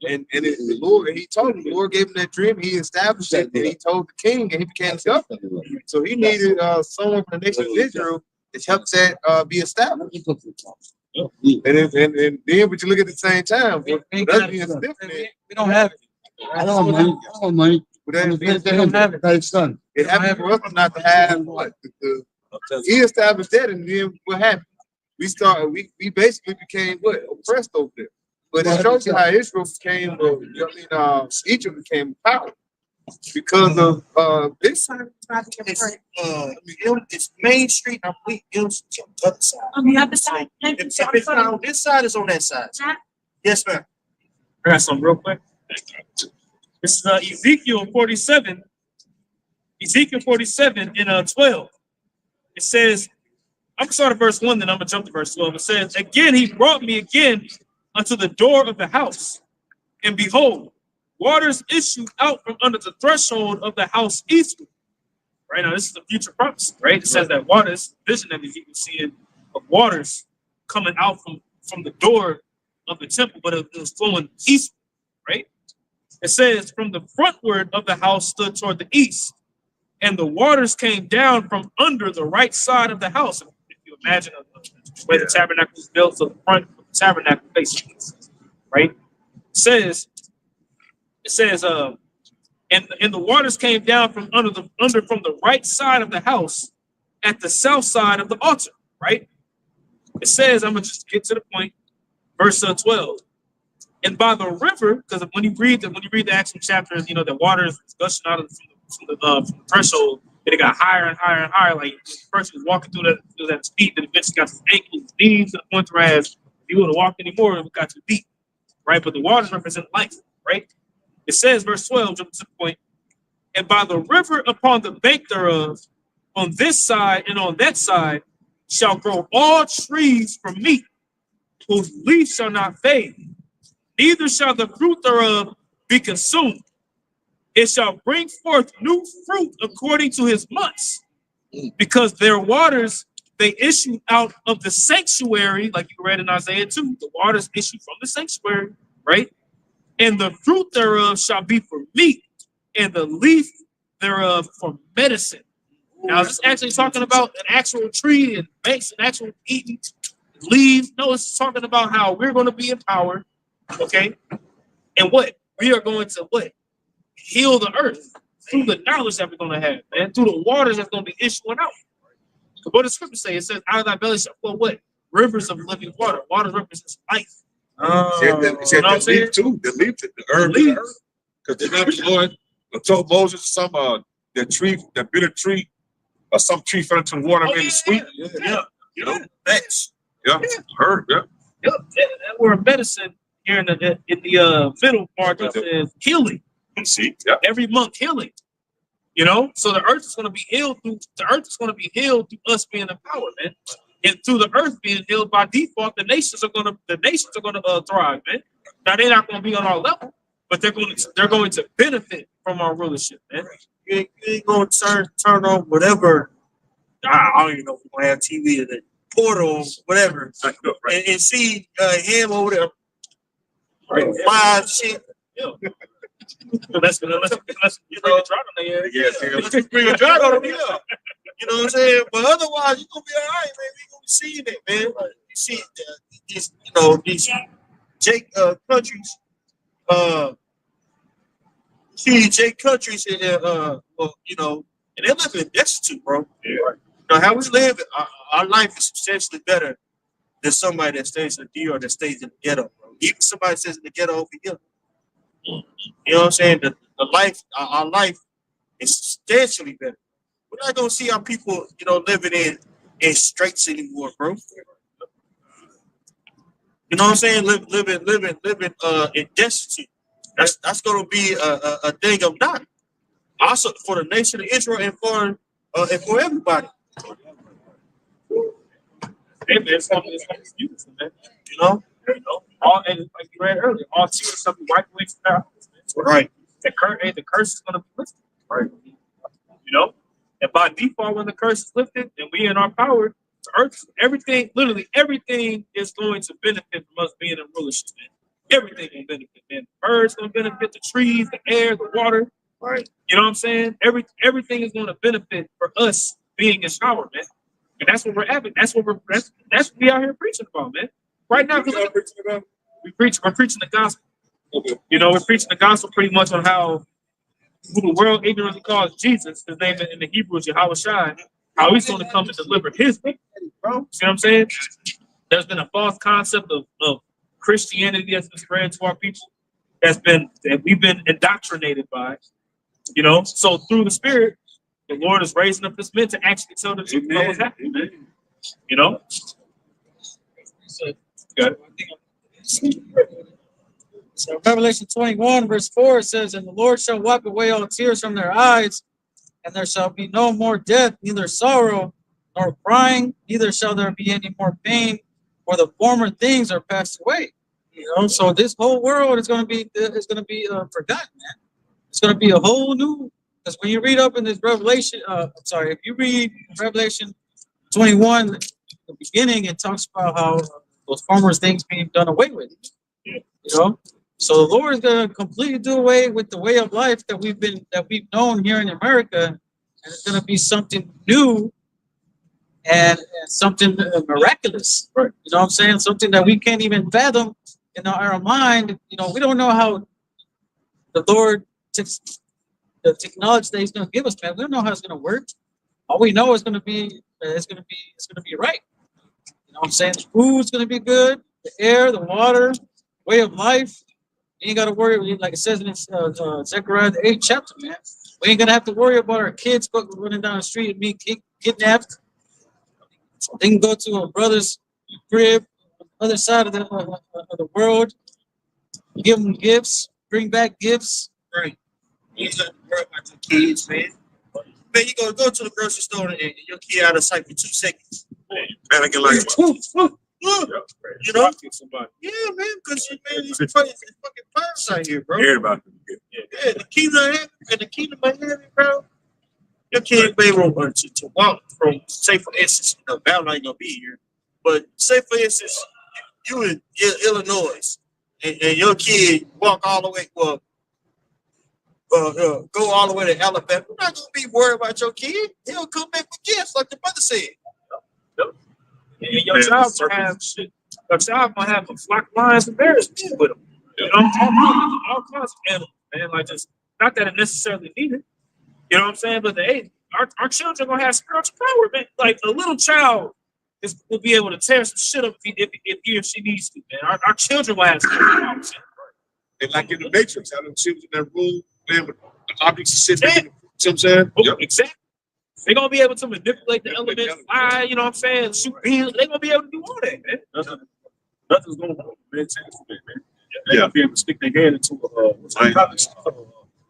And the Lord, he told him, the Lord gave him that dream, he established it, and he told the king, and he became the governor. So he needed someone from the nation of Israel to help that be established. And then, but you look at the same time, We don't have it. I don't have money. We don't have it. Son. It happened for us not to have what? He established that, and then what happened? We basically became what? Oppressed over there. But it shows you how Israel became, Egypt became power because of this. It's Main Street. I believe it's on the other side. On the other side. If it's not on this side, it's on that side. Yes, ma'am. I got something real quick. This is Ezekiel 47. Ezekiel 47 in 12. It says, I'm gonna start at verse 1, then I'm gonna jump to verse 12. It says, again, he brought me again unto the door of the house, and behold, waters issued out from under the threshold of the house eastward. Right now, this is the future prophecy, right? It says that waters, vision that Ezekiel seeing of waters coming out from the door of the temple, but it was flowing east, right? It says, from the frontward of the house stood toward the east, and the waters came down from under the right side of the house. If you imagine the way the tabernacle was built, so the front of the tabernacle facing east, right? It says, and the waters came down from from the right side of the house at the south side of the altar, right? It says, I'm gonna just get to the point, verse 12. And by the river, because when you read the actual chapters, you know the water is gushing out from the threshold, and it got higher and higher and higher. Like the person was walking through that feet, then eventually got his ankles, his knees, to the point where if he wouldn't walk anymore, it got too deep, right? But the waters represent life, right? It says, verse 12, jump to the point, and by the river upon the bank thereof, on this side and on that side, shall grow all trees for meat, whose leaves shall not fade, neither shall the fruit thereof be consumed. It shall bring forth new fruit according to his months, because their waters they issue out of the sanctuary, like you read in Isaiah 2, the waters issue from the sanctuary, right? And the fruit thereof shall be for meat, and the leaf thereof for medicine. Now, is this actually talking about an actual tree and makes an actual eating leaves? No, it's talking about how we're going to be empowered, okay? And what? We are going to what? Heal the earth through the knowledge that we're going to have, and through the waters that's going to be issuing out. What does scripture say? It says, out of thy belly shall flow what? Rivers of living water. Water represents life. It said the leaf too. The leaf, the herb, because they're not flowing. I told Moses some the tree, the bitter tree, or some tree fell into the water and made it sweet. Yeah. You know, that's herb. Yeah. Yep. That word medicine here in the middle part of is healing. See, yeah. Every month healing. You know, so the earth is going to be healed through us being empowered, man. And through the earth being healed by default, the nations are going to thrive, man. Now they're not going to be on our level, but they're going to benefit from our rulership, man. You ain't gonna turn on whatever. I don't even know if we're gonna have TV in the portal, whatever, and see him over there. Right. Fire shit. Yeah. Let's bring a drought on there. Let's bring a drought on them. You know what I'm saying? But otherwise, you're gonna be all right, man. We're gonna be seeing it, man. You see these Jake countries. See Jake countries in there, And they live in destitute, bro. You know, how we live, our life is substantially better than somebody that stays in the D or that stays in the ghetto, bro. Even somebody that stays in the ghetto over here. You know what I'm saying? The life, our life is substantially better. We're not gonna see our people, you know, living in straits anymore, bro. You know what I'm saying? Living in destitute. That's gonna be a thing of not. Also for the nation of Israel and for everybody. Hey, man, it's gonna be beautiful, man. You know? All and like you read earlier, all tears shall be wiped away from their eyes, man. Right. The curse is gonna be lifted, right? You know, and by default, when the curse is lifted and we in our power, the earth, everything, literally everything is going to benefit from us being in rulership, man. Everything will benefit, man. The birds gonna benefit, the trees, the air, the water, right? You know what I'm saying? Everything is gonna benefit for us being in power, man. And that's what we're having. That's what we out here preaching about, man. Right now, we're preaching the gospel. You know, we're preaching the gospel pretty much on how who the world ignorantly calls Jesus, his name in the Hebrew is Yahweh Shai, how he's going to come and deliver his people, bro. See what I'm saying? There's been a false concept of Christianity that's been spread to our people that we've been indoctrinated by. You know, so through the Spirit, the Lord is raising up this men to actually tell the truth about what's happening, man. You know? Good. So Revelation 21, verse 4 it says, "And the Lord shall wipe away all tears from their eyes, and there shall be no more death, neither sorrow nor crying, neither shall there be any more pain, for the former things are passed away." You know, so this whole world is going to be forgotten, man. It's going to be a whole new. Because when you read up in this Revelation, if you read Revelation 21, the beginning, it talks about how those former things being done away with. You know, so the Lord is going to completely do away with the way of life that we've known here in America, and it's going to be something new and something miraculous. Right. You know what I'm saying? Something that we can't even fathom in our mind. You know, we don't know how the Lord the technology that He's going to give us, man. We don't know how it's going to work. All we know is going to be right. You know what I'm saying? The food's going to be good. The air, the water, way of life. You ain't got to worry. Like it says in Zechariah the 8th chapter, man. We ain't gonna have to worry about our kids running down the street and being kidnapped. They can go to a brother's crib, other side of the world, give them gifts, bring back gifts. Right. You ain't got to worry about your kids, man. Man, you gonna go to the grocery store and your kid out of sight for 2 seconds. Man, I can like You know? Yeah, man, because it's fucking parasite here, bro. heard about them. Yeah, the kingdom of heaven, bro. Your kid may want to walk from, say for instance, Babylon ain't gonna be here, but say for instance, you in Illinois, and your kid walk all the way, go all the way to Alabama. You're not gonna be worried about your kid. He'll come back with gifts, like the brother said. And your child gonna have a flock of lions and bears with them. You know, all kinds of animals, man. Like just not that it necessarily needed. You know what I'm saying? But our children gonna have spiritual power, man. Like a little child will be able to tear some shit up if he or she needs to, man. Our children will have spiritual power. And like in the Matrix, having children in that room, man, with the objects sitting. You know what I'm saying? Oh, exactly. They're gonna be able to manipulate the elements, fly, you know what I'm saying? Shoot beams. They're gonna be able to do all that, man. Nothing's gonna hold them, man. They're gonna be able to stick their hand into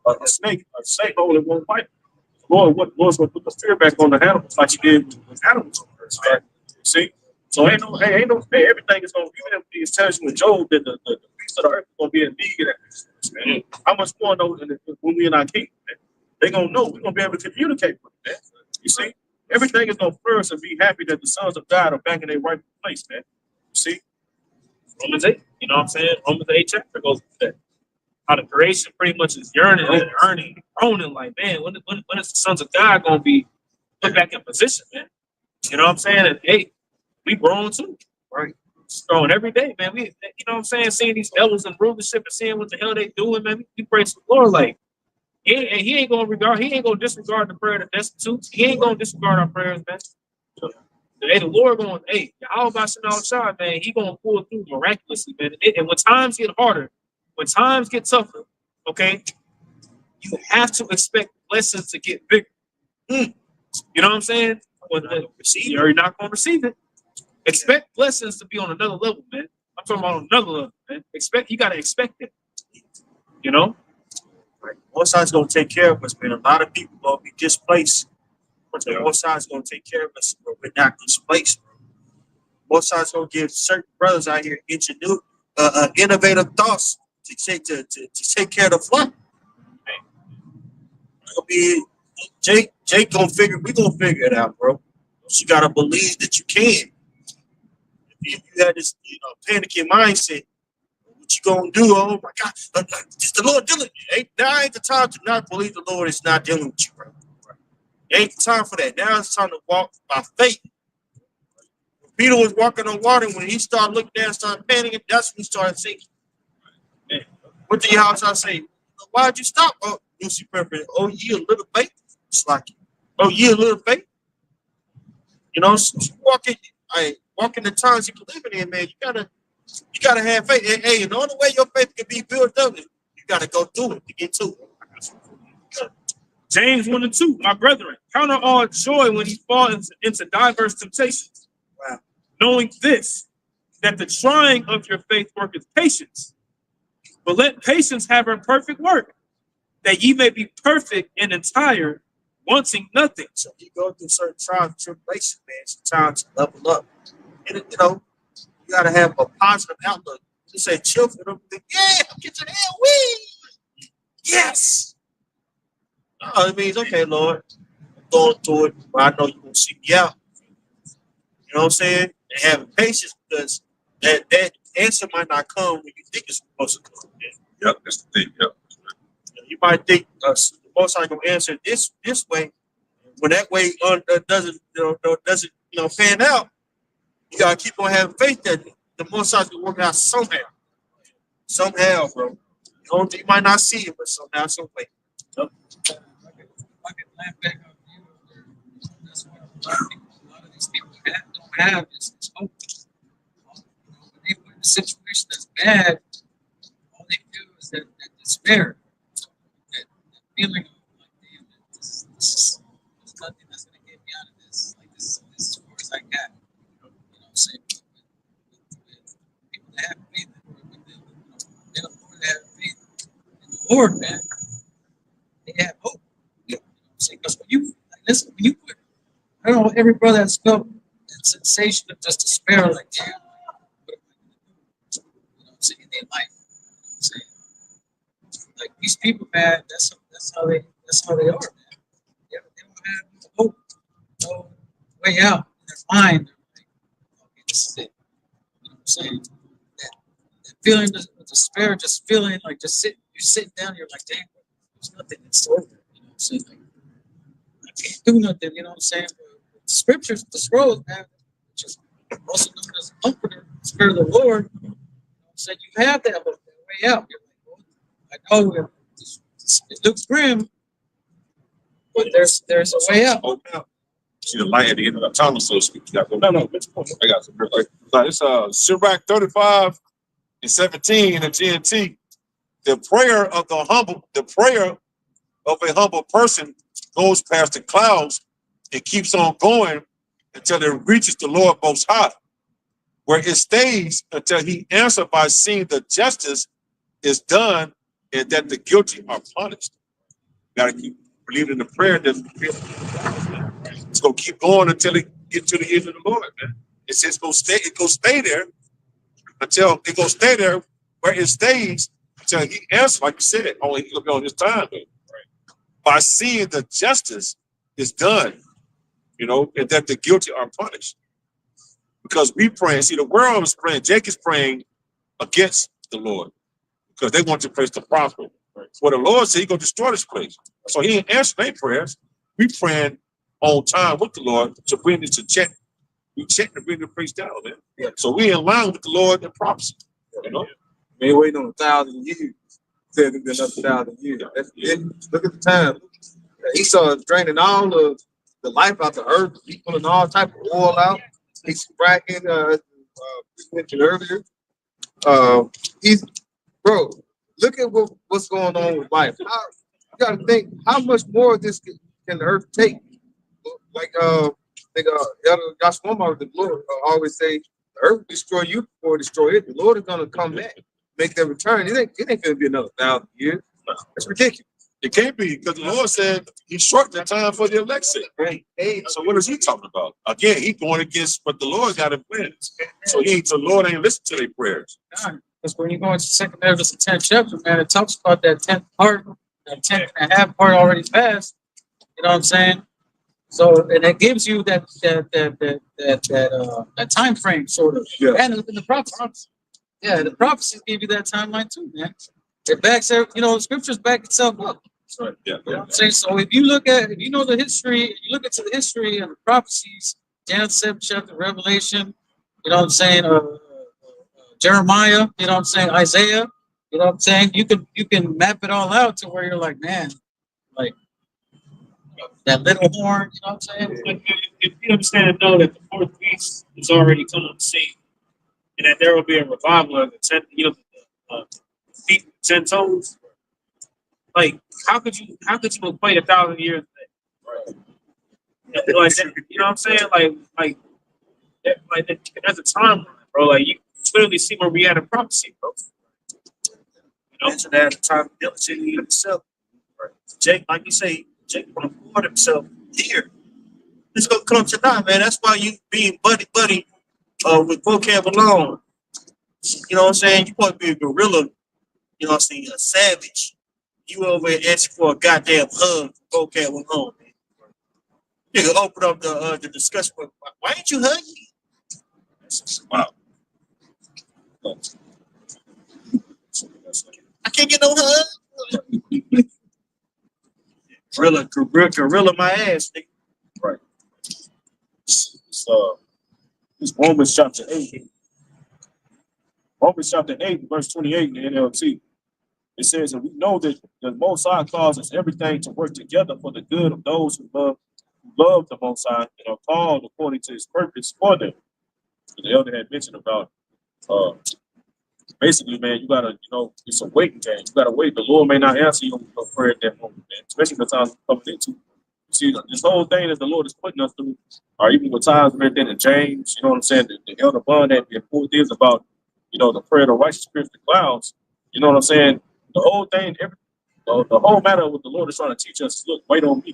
a snake hole and won't bite. Lord's gonna put the fear back on the animals like He did with animals. Right? See? So ain't no everything is gonna, even if He tells you in Job that the beasts of the earth is gonna be in need of that, man. How much more know when we in our kingdom, man? They're gonna know, we're gonna be able to communicate with them, man. You see? Everything is gonna flourish and be happy that the sons of God are back in their rightful place, man. You see? Romans 8, you know what I'm saying? Romans 8 chapter goes with that. How the creation pretty much is yearning and earning, groaning, like, man, when is the sons of God gonna be put back in position, man? You know what I'm saying? And hey, we growing too, right? It's growing every day, man. We, you know what I'm saying? Seeing these devils and rulership and seeing what the hell they doing, man. We praise the Lord, like, He ain't gonna disregard the prayer of the destitute. He ain't gonna disregard our prayers, man. Hey, the Lord going, hey, how about sitting outside, man? He gonna pull through miraculously, man. And when times get harder, when times get tougher, okay, you have to expect blessings to get bigger. You know what I'm saying? When you're not gonna receive it. Expect blessings to be on another level, man. I'm talking about on another level, man. You gotta expect it. You know? Right. Most High's gonna take care of us, man. A lot of people gonna be displaced, but the Most High's gonna take care of us, but we're not displaced. Bro. Most High's gonna give certain brothers out here innovative thoughts to take care of the flock. It'll be Jake gonna we gonna figure it out, bro. You gotta believe that you can. If you had this, panicky mindset, what you gonna do? Oh my God, is the Lord dealing with you? Now ain't the time to not believe the Lord is not dealing with you, bro. Ain't the time for that. Now it's time to walk by faith. Peter was walking on water when he started looking down, started panicking. That's when he started sinking. What did Yahweh say? Why'd you stop? Oh, Lucifer, oh, ye a little faith. It's like, oh, ye a little faith. You know, walking the times you believe in, man. You gotta have faith. Hey, the only way your faith can be built up is you gotta go through it to get to it. James 1 and 2, my brethren, count on all joy when you fall into diverse temptations. Wow. Knowing this, that the trying of your faith worketh patience. But let patience have her perfect work, that ye may be perfect and entire, wanting nothing. So you go through certain trials and tribulations, man. Sometimes level up. And you gotta have a positive outlook. You say chill for them. Yeah, get to the hell. Wee! Yes. No, it means okay, Lord. I'm going through it, but I know you're gonna see me out. You know what I'm saying? And having patience because that answer might not come when you think it's supposed to come. Yep, that's the thing. Yep. You might think the Most High gonna answer this way. When that way doesn't pan out, you gotta keep on having faith that the Most High gonna work out somehow. Somehow, bro. You might not see it, but somehow, some way. I can land back on you. That's what a lot of these people don't have is hope. When they put in a situation that's bad, all they feel is that despair, that feeling of like, damn, there's nothing that's gonna get me out of this. Like this is as far as I got. You know what I'm saying? With people that have faith in the Lord, that have faith in the Lord, man, they have hope. Because when you listen, when you put, I don't know, every brother has felt that sensation of just despair, like, damn, what am I gonna do? You know what I'm saying, in their life. You know what I'm saying? Like these people, man, that's how they are, man. They don't have no hope, no way out in their mind. They're like, okay, this is it. You know what I'm saying? That feeling of despair, just feeling like you're sitting down, you're like, damn, there's nothing, it's over. You know what I'm saying? Like, I can't do nothing, you know what I'm saying? But the scriptures, the scrolls, man, which is also known as the comforter, the spirit of the Lord. You know what I'm saying? You have that way out. You're like, well, I know it looks grim, but there's a way out. See the light at the end of the tunnel, so to speak. No, I got some. Like, it's Sirach 35 and 17 in the GNT. The prayer of a humble person goes past the clouds and keeps on going until it reaches the Lord Most High, where it stays until he answers by seeing the justice is done and that the guilty are punished. You gotta keep believing in the prayer that it's gonna keep going until it gets to the end of the Lord, man. It's gonna stay there until it goes stay there where it stays until he answers, like you said, only he'll be on his time, man. By seeing the justice is done, you know, and that the guilty are punished. Because we praying, see, the world is praying, Jake is praying against the Lord because they want the place to prosper. Right? So the Lord said he's going to destroy this place. So he ain't answering their prayers. We praying on time with the Lord to bring this to check. We check to bring the place down, man. Yeah. So we in line with the Lord and prophecy. You know? We ain't waiting on 1,000 years. Said it's been up and down the years. That's it. Look at the time. Esau is draining all of the life out the earth. He's pulling all type of oil out. He's fracking, we mentioned earlier. He's, bro, look at what's going on with life. You got to think, how much more of this can the earth take? Like, Elder Joshua Omar, the Lord always say, the earth will destroy you before it destroy it. The Lord is going to come back, make that return. It ain't going to be another 1,000 years. That's ridiculous. It can't be because the Lord said he shortened the time for the election. Right. Hey, so what is he talking about? Again, he going against what the Lord got in plans. So the Lord ain't listen to their prayers. Because when you go into Second Ezra, the 10th chapter, man, it talks about that 10th part, that 10.5 part already passed. You know what I'm saying? So, and it gives you that time frame sort of. Yeah. And in the prophecies. Yeah, the prophecies give you that timeline too, man. It backs, the scriptures back itself up. Right. Yeah. You know what I'm saying? So if you know the history, you look into the history and the prophecies, Daniel 7th chapter, Revelation, you know what I'm saying, Jeremiah, you know what I'm saying, Isaiah, you know what I'm saying, you can map it all out to where you're like, man, like that little horn, you know what I'm saying? But if you understand and know that the fourth beast is already come on the scene, and that there will be a revival of the 10, feet, 10 toes. Like, how could you equate 1,000 years? Like, you know what I'm saying? Like that's a timeline, bro. Like, you clearly see where we at in prophecy, bro. Mention that at the time of diligently himself. Jake, like you say, Jake gonna afford himself here. It's gonna come tonight, man. That's why you being buddy with vocab alone. You know what I'm saying? You supposed to be a gorilla, you know what I'm saying, a savage. You over here asking for a goddamn hug for vocab alone, man. Nigga open up the discussion. Why ain't you hugging me? Wow. I can't get no hug. Gorilla my ass, nigga. Right. It's Romans chapter 8. Romans chapter 8, verse 28 in the NLT. It says, and we know that the Most High causes everything to work together for the good of those who love the Most High and are called according to his purpose for them. And the elder had mentioned about basically, man, you gotta, it's a waiting game. You gotta wait. The Lord may not answer your prayer at that moment, man. Especially the times we're coming into. You see, this whole thing that the Lord is putting us through, or even with times we're in James, you know what I'm saying? The elder bond that important is about, the prayer of the righteous spirits the clouds. You know what I'm saying? The whole thing, the whole matter of what the Lord is trying to teach us is, look, wait on me.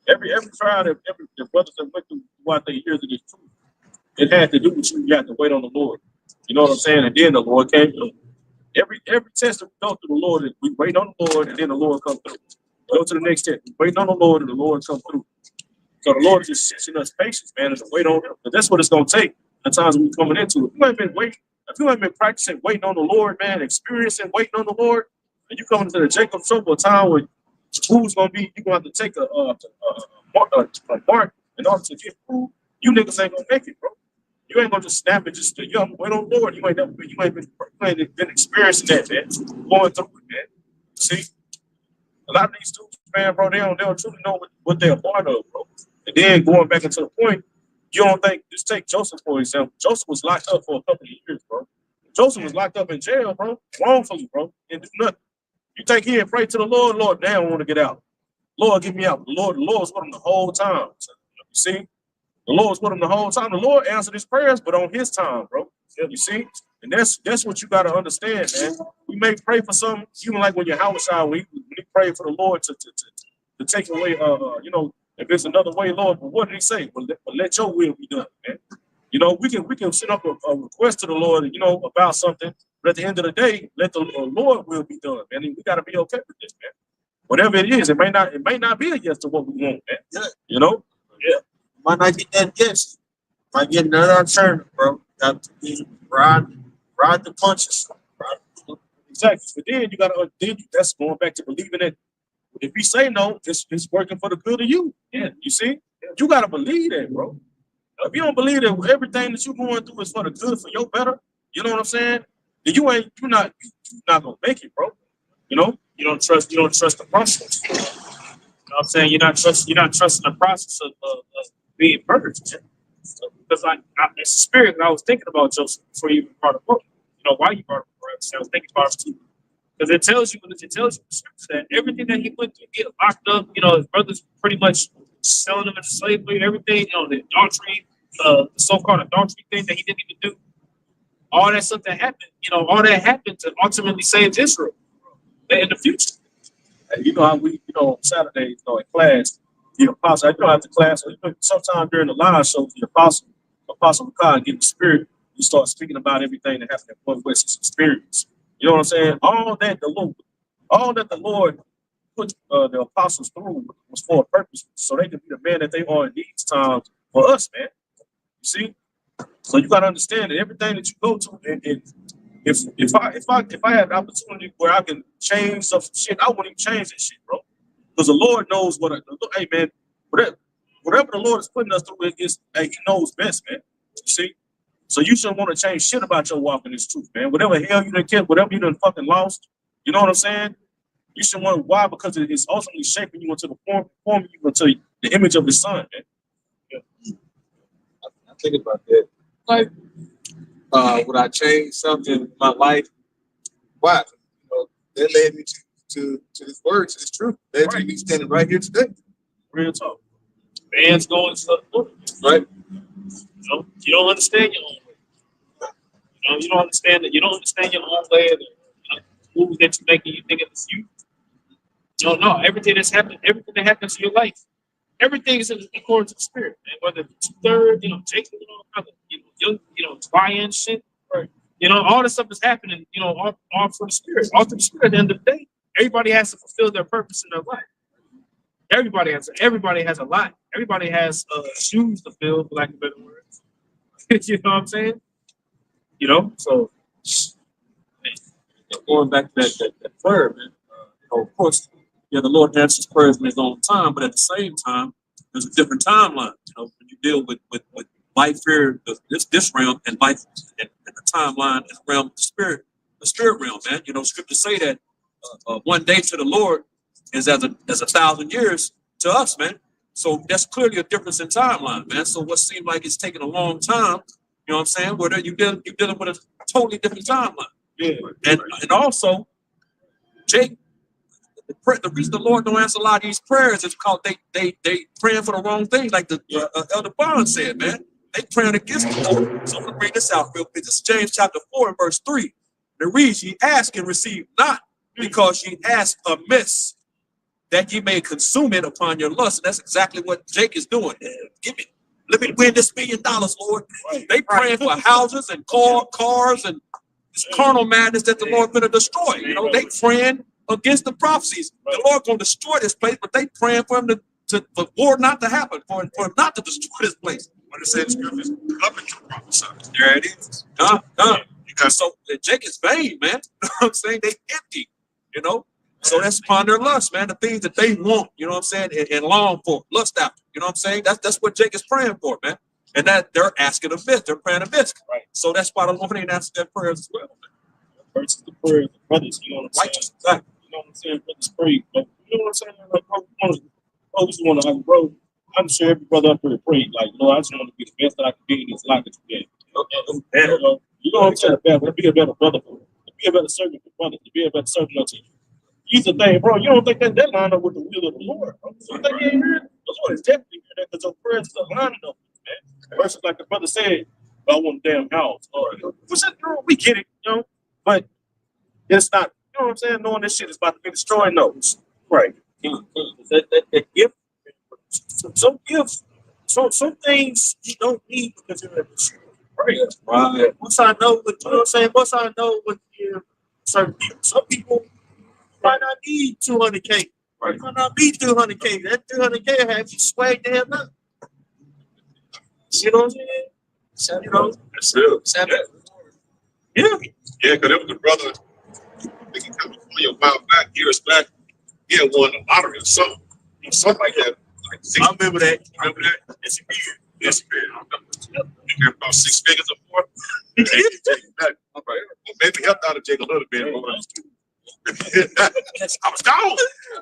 Every trial that the brothers that went through throughout the years of this truth, it had to do with you. You had to wait on the Lord. You know what I'm saying? And then the Lord came through. Every test that we go through the Lord, we wait on the Lord, and then the Lord comes through. Go to the next test. We wait on the Lord, and the Lord comes through. So the Lord is just teaching us patience, man, and to wait on him. But that's what it's going to take the times we're coming into. If you ain't been practicing waiting on the Lord, man, experiencing waiting on the Lord, and you come into the Jacob trouble, a time where who's going to be, you're going to have to take a mark in order to get food, you niggas ain't going to make it, bro. You ain't gonna just snap it, just wait on the Lord. You ain't been experiencing that, man. Going through it, man. See, a lot of these dudes, man, bro, they don't truly know what they're a part of, bro. And then going back into the point, you don't think, just take Joseph for example. Joseph was locked up for a couple of years, bro. Joseph was locked up in jail, bro, wrongfully, bro, and do nothing. You think he had prayed to the Lord, Lord, now I want to get out. Lord, get me out. The Lord was with him the whole time. You see? The Lord was with him the whole time. The Lord answered his prayers, but on his time, bro. You see? And that's what you got to understand, man. We may pray for something, even like when your house out, we pray for the Lord to take away, if there's another way, Lord, but what did he say? But let your will be done, man. We can send up a request to the Lord, about something, but at the end of the day, let the Lord will be done, man. And we got to be okay with this, man. Whatever it is, it may not be a yes to what we want, man. Yeah. Might not get that yes. Might get another alternative, bro. Got to be ride the punches. Exactly. But then you gotta that's going back to believing that if we say no, it's working for the good of you. Yeah, you see? You gotta believe that, bro. If you don't believe that everything that you're going through is for the good, for your better, you know what I'm saying? Then you're not gonna make it, bro. You don't trust the process. You know what I'm saying? You're not trusting the process of being purged. So, because it's spirit, and I was thinking about Joseph before you even brought it up. You know why you brought it up? I was thinking about it too. Because it tells you in the scripture that everything that he went through, get locked up, you know, his brothers pretty much selling him into slavery and everything, you know, the adultery, the so-called adultery thing that he didn't even do. All that stuff that happened, you know, all that happened to ultimately save Israel in the future. And you know how we, you know, on Saturdays, you know, in class, the apostle, I know after class, sometime during the live shows, the apostle McCall get the spirit, you start speaking about everything that happened at Point West, his experience. You know what I'm saying? All that the Lord put the apostles through was for a purpose, so they could be the man that they are in these times for us, man. You see? So you gotta understand that everything that you go to, and if I had the opportunity where I can change some shit, I wouldn't even change that shit, bro. Because the Lord knows hey man, whatever the Lord is putting us through, hey, he knows best, man. You see? So you shouldn't want to change shit about your walk in this truth, man. Whatever hell you done kept, whatever you done fucking lost, you know what I'm saying? You should want to, why? Because it's ultimately shaping you into the forming you into the image of his son, man. I think about that. Like, would I change something in my life? Why? You know, that led me to this word, to this truth. Led to me standing right here today. Real talk. Man's going to the Right? you know, you don't understand your own way. You know, you don't understand that. You don't understand your own way. The moves that you're making, you think it's you. No. Everything that happens in your life, everything is according to the spirit. And whether it's 2/3, you know, Jacob, you know, buy-in shit, or you know, all this stuff is happening. You know, all from the spirit. All through the spirit. At the end of the day, everybody has to fulfill their purpose in their life. Everybody has a lot. Everybody has shoes to fill, for lack of better words. You know what I'm saying? You know, so Going back to that prayer, man. You know, of course, yeah, the Lord answers prayers in his own time, but at the same time, there's a different timeline. You know, when you deal with life here, this realm, and life and the timeline and the realm of the spirit realm, man. You know, scriptures say that one day to the Lord is as 1,000 years to us, man. So that's clearly a difference in timeline, man. So what seemed like it's taking a long time, you know what I'm saying? Where you're dealing with a totally different timeline. yeah, And also, Jake, the reason the Lord don't answer a lot of these prayers is because they praying for the wrong things, like the Elder Bond said, man. They praying against the Lord. So I'm gonna read this out real quick. This is James chapter 4 and verse 3. It reads, "Ye ask and receive not, because ye ask amiss, that ye may consume it upon your lust." And that's exactly what Jake is doing. Let me win this $1 million, Lord. They praying for houses and cars and this carnal madness that the Lord gonna destroy. You know, they praying against the prophecies. The Lord gonna destroy this place, but they praying for him for war not to happen, for him not to destroy this place. What it says, scriptures, covenant to prophesy. There it is. Because so Jake is vain, man. You know what I'm saying? They empty, you know. So that's upon their lust, man. The things that they want, you know what I'm saying, and long for, lust after. You know what I'm saying? That's what Jake is praying for, man. And that they're asking a myth, they're praying a myth. Right. So that's why the Lord ain't answered their prayers as well, man. versus the prayers of brothers. You know what I'm saying? Exactly. You know what I'm saying? Brothers pray, but you know what I'm saying? Like, bro, we just want to, bro. I'm sure every brother up there prayed, like, Lord, I just want to be the best that I can be in this life that you gave. You know what I'm saying? To be a better brother, to be a better servant for brothers, to be a better servant unto you. He's the thing, bro. You don't think that line up with the will of the Lord, bro? You think he ain't heard? The Lord is definitely heard that because your prayers is aligning up, man. Versus like the brother said, I want a damn house. We get it, you know, but it's not, you know what I'm saying? Knowing this shit is about to be destroying those. Right. That gift, some gifts, some things you don't need because you're in the right. Right. Once I know what, you know what I'm saying? Once I know what certain people, some people might not need 200K. Right. Might not be 200K. That 200K have you swayed the hell up. You know what I'm saying? You know, That's real. yeah. Yeah, because there was a brother, I think he come a while back, years back, he had won the lottery or something like that. Like I remember that. Remember that? It's a year. Yes, man. You got about 6 figures or more. All right. Well, maybe helped out of Jake a little bit. I was gone.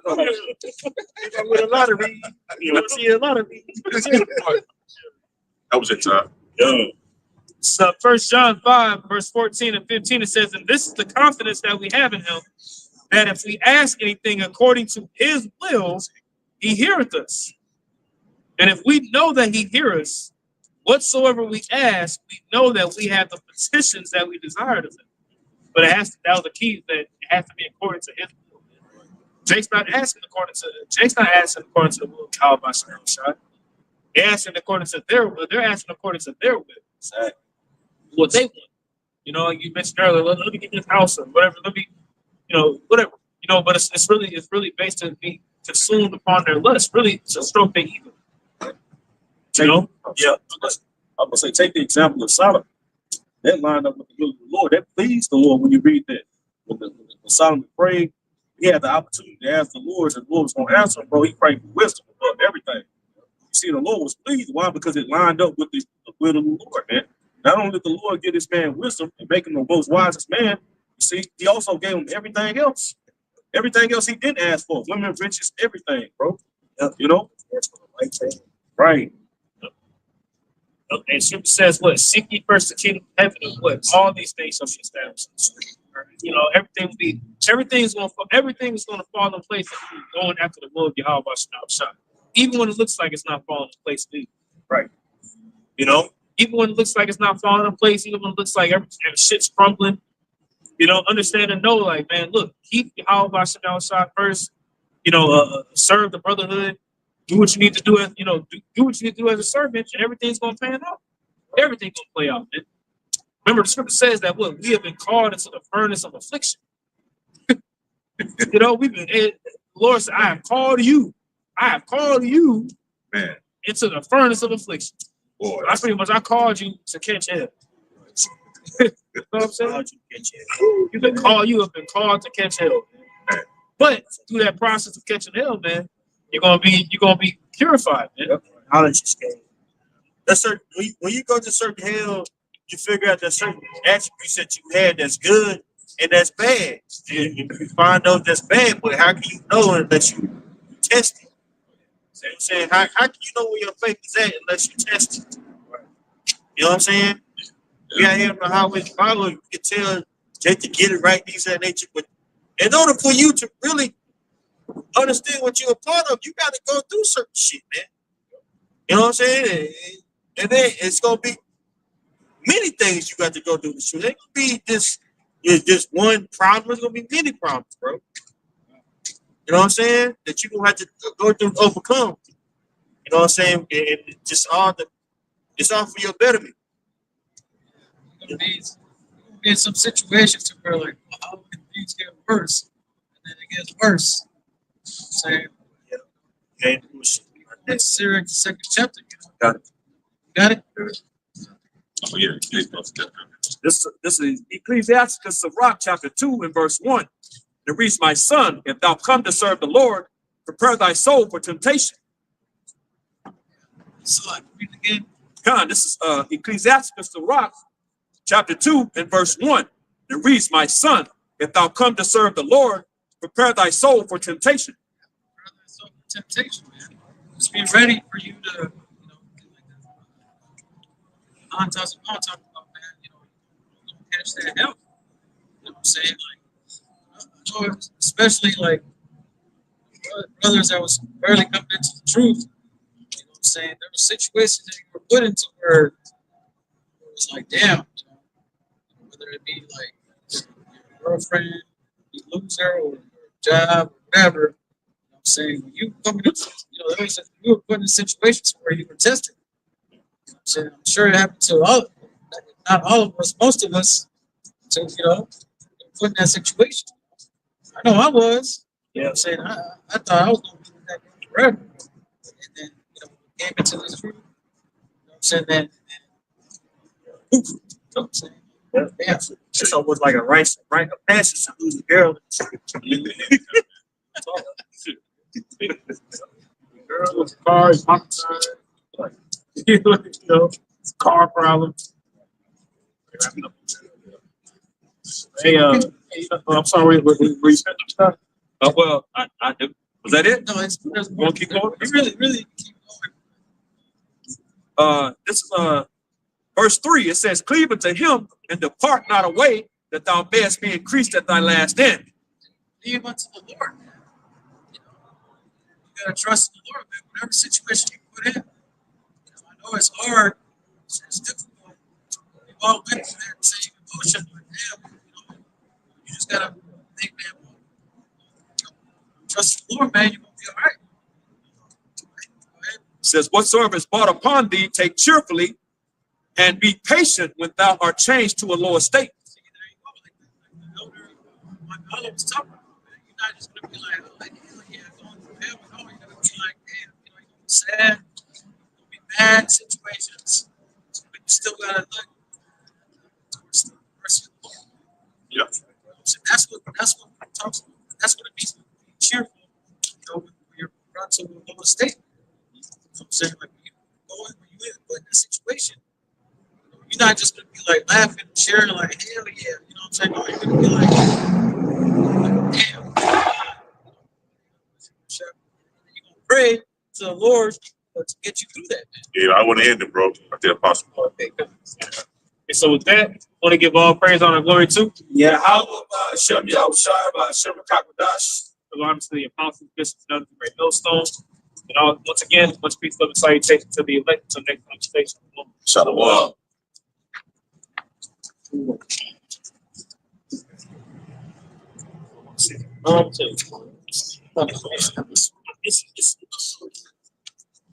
I win a lottery. You want to see a lottery? That was it, time. Yeah. So 1 John 5, verse 14 and 15, it says, and this is the confidence that we have in him, that if we ask anything according to his will, he heareth us. And if we know that he hears us, whatsoever we ask, we know that we have the petitions that we desired of him. But that was the key, that it has to be according to his will. Jake's not asking according to the will of God by Shah. They're asking according to their will. They're asking according to their will. Exactly. What they want. You know, like you mentioned earlier, let me get this house or whatever, let me, whatever. But it's really based to be consumed upon their lust, really to stroke their ego. Yeah. I'm gonna say, take the example of Solomon. That lined up with the will of the Lord. That pleased the Lord when you read that. When Solomon prayed, he had the opportunity to ask the Lord, and the Lord was gonna answer him, bro. He prayed for wisdom above everything. You see, the Lord was pleased. Why? Because it lined up with the will of the Lord, man. Not only did the Lord give this man wisdom and make him the most wisest man, you see, he also gave him everything else. Everything else he didn't ask for. Women, riches, everything, bro. You know? Right. And Scripture says, what? Seek ye first the kingdom of heaven, and what? All these things shall be established. Everything's going to fall in place if you're going after the will of Yahweh Shah. Even when it looks like it's not falling in place, dude. Right. Even when it looks like it's not falling in place, even when it looks like shit's crumbling, understand and know, like, man, look, keep Yahweh Shah first, serve the brotherhood, do what you need to do as, do what you need to do as a servant, and everything's going to pan out. Everything's going to play out, man. Remember, the scripture says that what we have been called into the furnace of affliction. The Lord said, I have called you, man, into the furnace of affliction. Boy, I called you to catch hell. You know what I'm saying? You have been called to catch hell. Man. But through that process of catching hell, man, you're gonna be purified, man. Knowledge is gained. That's certain. When you go to certain hell, you figure out that certain attributes that you had that's good and that's bad. And you find out that's bad, but how can you know unless you test it? So I'm saying, how can you know where your faith is at unless you test it? You know what I'm saying? We out here on the highway follow, you can tell just to get it right, these and nature. But in order for you to really understand what you're a part of, you got to go through certain shit, man. You know what I'm saying? And then it's gonna be many things you got to go through. So there could be just one problem. It's gonna be many problems, bro. You know what I'm saying? That you gonna have to go through and overcome. You know what I'm saying? And it's all for your betterment. You're gonna be in some situations where, like, how can things get worse? And then it gets worse. Saying, Okay. that's Sirach, the second chapter. Got it. Got it? oh, yeah. This is Ecclesiasticus Sirach, chapter 2 and verse 1. It reads, my son, if thou come to serve the Lord, prepare thy soul for temptation. So, read it again. God, this is Ecclesiasticus Sirach, chapter 2 and verse 1. It reads, my son, if thou come to serve the Lord, prepare thy soul for temptation. Prepare thy soul for temptation, man. Just be ready for you to, like I'm talking about, man, don't catch that help. You know what I'm saying? Like, I know, especially like brothers that was barely coming into the truth. You know what I'm saying? There were situations that you were put into where it was like, damn, whether it be like your girlfriend, you lose her, or your job, or whatever. You know what I'm saying? When you come into, you were put in situations where you were tested. So I'm sure it happened to not all of us, most of us, to, put in that situation. I know I was. You know what I'm saying? I thought I was going to be in that forever. And then, came into this truth. You know what I'm saying? Then, you know what I'm saying? Yeah. It's almost like a right of passage to lose a girl. Girl with the car is homicide. Car problems. Hey, I'm sorry, we spent some stuff. Well, I do. Was that it? No, it's there's You more. want to keep going? You really keep going. This is verse 3. It says, "Cleave unto him and depart not away, that thou mayest be increased at thy last end." Leave unto the Lord. You gotta trust in the Lord, man. Whatever situation you put in. I know it's hard. It's difficult. We've all been through that same emotion, but damn, you just gotta think, man. Trust the Lord, man. You're gonna be all right. Go ahead. It says, "Whatsoever is brought upon thee, take cheerfully, and be patient when thou art changed to a lower state." See, there you go. Like the elder, my elder was talking about, man. You're not just gonna be like, oh, like, hell yeah, going through hell. No, you're gonna be like, damn, you're gonna be sad. You're gonna be bad situations. But you still gotta look towards the mercy of the Lord. Yeah. So that's what it talks about. That's what it means to be cheerful, when you're brought to a lower state. You know what I'm saying? Like when you're in a situation, you're not just gonna be like laughing and cheering like hell yeah, you know what I'm saying? No, you're gonna be like, damn. You're gonna pray to the Lord to get you through that, man. Yeah, I want to end it, bro. If they're possible. Okay, good. And so with that, I want to give all praise, honor, and glory to Yeah, how about Shem Yahushua, Shem Kakadash? the arms to the apostles, bishops, and others, the great millstones. And all, once again, much peace, love, and salutation to the elect until next conversation. Shalom. It's